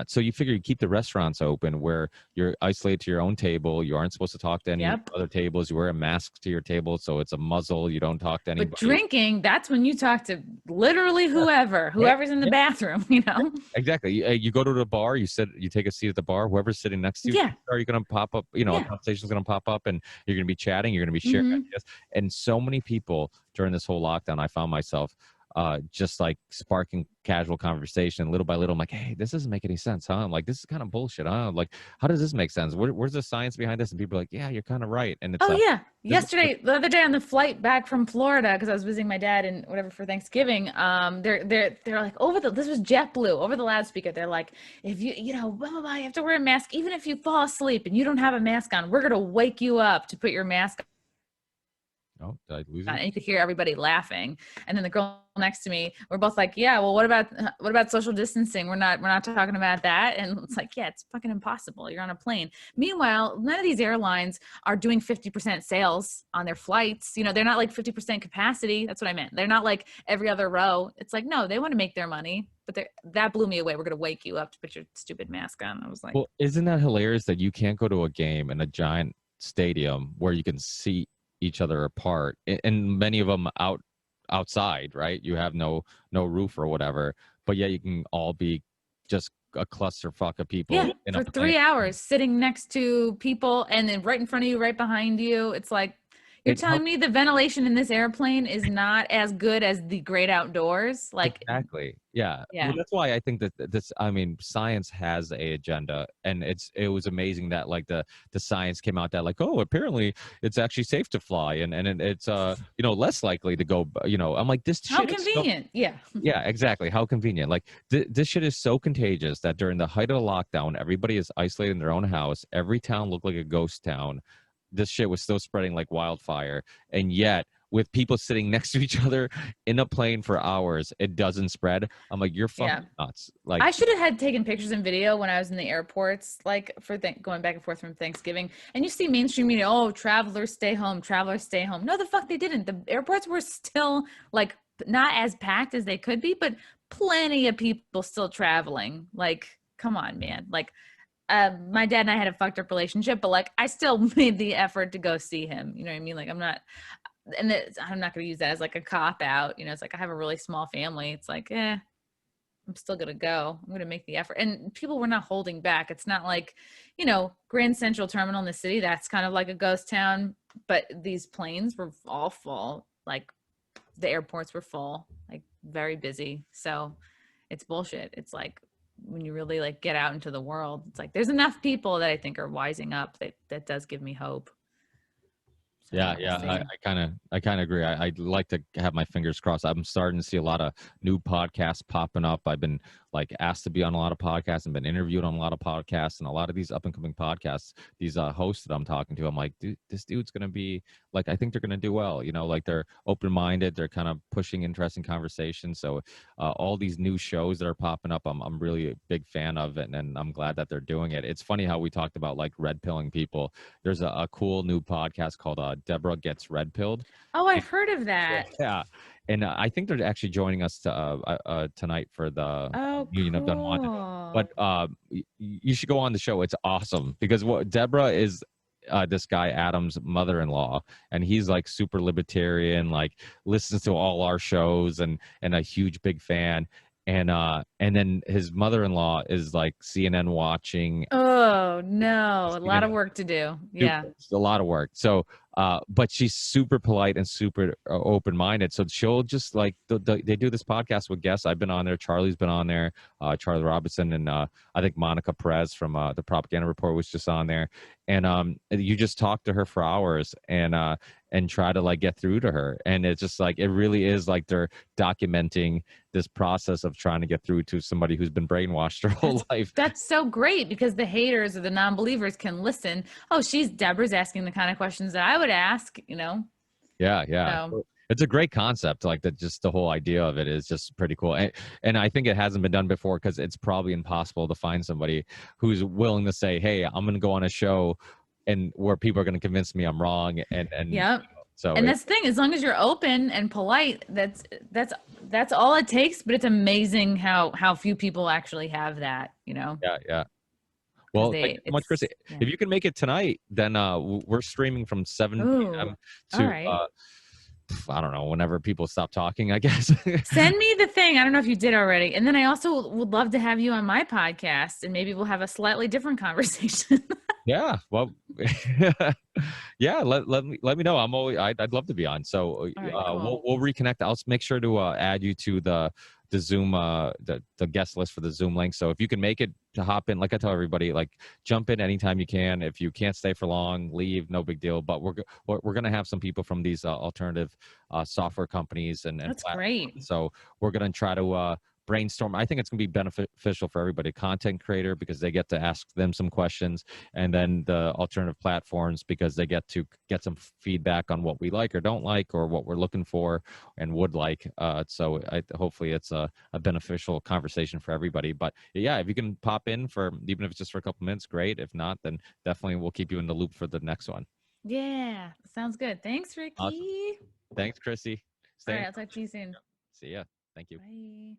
so you figure you keep the restaurants open where you're isolated to your own table. You aren't supposed to talk to any other tables. You wear a mask to your table, so it's a muzzle. You don't talk to anybody. But drinking, that's when you talk to literally whoever's in the bathroom, you know. Exactly. You go to the bar. You take a seat at the bar. Whoever's sitting next to you, are you going to pop up? You know, a conversation's going to pop up, and you're going to be chatting. You're going to be sharing ideas. And so many people during this whole lockdown, I found myself just like sparking casual conversation little by little. I'm like, hey, this doesn't make any sense, huh? I'm like, this is kind of bullshit, huh? Like, how does this make sense? Where's the science behind this? And people are like, yeah, you're kind of right. And it's the other day on the flight back from Florida, because I was visiting my dad and whatever for Thanksgiving, they're like this was JetBlue over the loudspeaker. They're like, if you know, blah, blah, blah, you have to wear a mask even if you fall asleep and you don't have a mask on. We're gonna wake you up to put your mask on. Oh, did I lose it? And you could hear everybody laughing. And then the girl next to me, we're both like, yeah, well, what about social distancing? We're not talking about that. And it's like, yeah, it's fucking impossible. You're on a plane. Meanwhile, none of these airlines are doing 50% sales on their flights. You know, they're not like 50% capacity. That's what I meant. They're not like every other row. It's like, no, they want to make their money. But that blew me away. We're going to wake you up to put your stupid mask on. I was like, well, isn't that hilarious that you can't go to a game in a giant stadium where you can see each other apart, and many of them outside, right? You have no roof or whatever, but yeah, you can all be just a clusterfuck of people for 3 hours sitting next to people, and then right in front of you, right behind you. It's like, You're telling me the ventilation in this airplane is not as good as the great outdoors? Like, Exactly. Yeah. yeah, Well, that's why I think that this, I mean, science has a agenda, and it was amazing that like the science came out that like, oh, apparently it's actually safe to fly, and it's less likely to go, I'm like, this how shit is so, convenient. Yeah. yeah, exactly. How convenient. Like this shit is so contagious that during the height of the lockdown, everybody is isolated in their own house. Every town looked like a ghost town. This shit was still spreading like wildfire. And yet, with people sitting next to each other in a plane for hours, it doesn't spread. I'm like, you're Yeah. fucking nuts. Like, I should have had taken pictures and video when I was in the airports, like for going back and forth from Thanksgiving. And you see mainstream media, oh, travelers stay home, travelers stay home. No, the fuck they didn't. The airports were still like not as packed as they could be, but plenty of people still traveling. Like, come on, man. Like, my dad and I had a fucked up relationship, but like I still made the effort to go see him. You know what I mean? Like I'm not going to use that as like a cop out. You know, it's like I have a really small family. It's like, I'm still going to go. I'm going to make the effort. And people were not holding back. It's not like, Grand Central Terminal in the city, that's kind of like a ghost town, but these planes were all full. Like the airports were full, like very busy. So it's bullshit. It's like when you really like get out into the world, it's like there's enough people that I think are wising up that does give me hope. So, yeah, we'll yeah, see. I kind of agree. I'd like to have my fingers crossed. I'm starting to see a lot of new podcasts popping up. I've been like asked to be on a lot of podcasts and been interviewed on a lot of podcasts, and a lot of these up and coming podcasts, these hosts that I'm talking to, I'm like, dude, this dude's gonna be like, I think they're gonna do well. Like they're open minded, they're kind of pushing interesting conversations. So all these new shows that are popping up, I'm really a big fan of it, and I'm glad that they're doing it. It's funny how we talked about like red pilling people. There's a cool new podcast called Deborah Gets Red Pilled. Oh, I've heard of that. Yeah, and I think they're actually joining us tonight for the Oh, Union of Unwanted. cool. But you should go on the show. It's awesome because what Deborah is, this guy Adam's mother-in-law, and he's like super libertarian, like listens to all our shows and a huge big fan. And then his mother-in-law is like CNN watching. Oh, no. A lot CNN of work to do. Dude, Yeah. it's a lot of work. So, but she's super polite and super open-minded. So she'll just like they do this podcast with guests. I've been on there. Charlie's been on there. Charlie Robinson, and I think Monica Perez from the Propaganda Report was just on there. And you just talk to her for hours and try to like get through to her. And it's just like, it really is like they're documenting this process of trying to get through to somebody who's been brainwashed their whole life. That's so great because the haters or the non-believers can listen. Oh, Deborah's asking the kind of questions that I would ask, Yeah. So, It's a great concept. Like just the whole idea of it is just pretty cool. And I think it hasn't been done before because it's probably impossible to find somebody who's willing to say, hey, I'm going to go on a show and where people are going to convince me I'm wrong. And yeah. So And that's the thing, as long as you're open and polite, that's all it takes. But it's amazing how few people actually have that, Yeah. Well, thank you so much, Chrissy. Yeah. If you can make it tonight, then we're streaming from 7 p.m. to all right. I don't know, whenever people stop talking, I guess. Send me the thing. I don't know if you did already. And then I also would love to have you on my podcast, and maybe we'll have a slightly different conversation. Yeah. Well, yeah. Let me know. I'd love to be on. So All right, cool. we'll reconnect. I'll make sure to add you to the Zoom the guest list for the Zoom link. So if you can make it to hop in, like I tell everybody, like jump in anytime you can. If you can't stay for long, leave, no big deal. But we're gonna have some people from these alternative software companies and That's platforms. great. So we're gonna try to brainstorm. I think it's going to be beneficial for everybody, content creator, because they get to ask them some questions, and then the alternative platforms because they get to get some feedback on what we like or don't like, or what we're looking for and would like. So hopefully it's a beneficial conversation for everybody. But yeah, if you can pop in for, even if it's just for a couple minutes, great. If not, then definitely we'll keep you in the loop for the next one. Yeah, sounds good. Thanks, Ricky. Awesome. Thanks, Chrissy. All right, I'll talk to you soon. See ya. Thank you. Bye.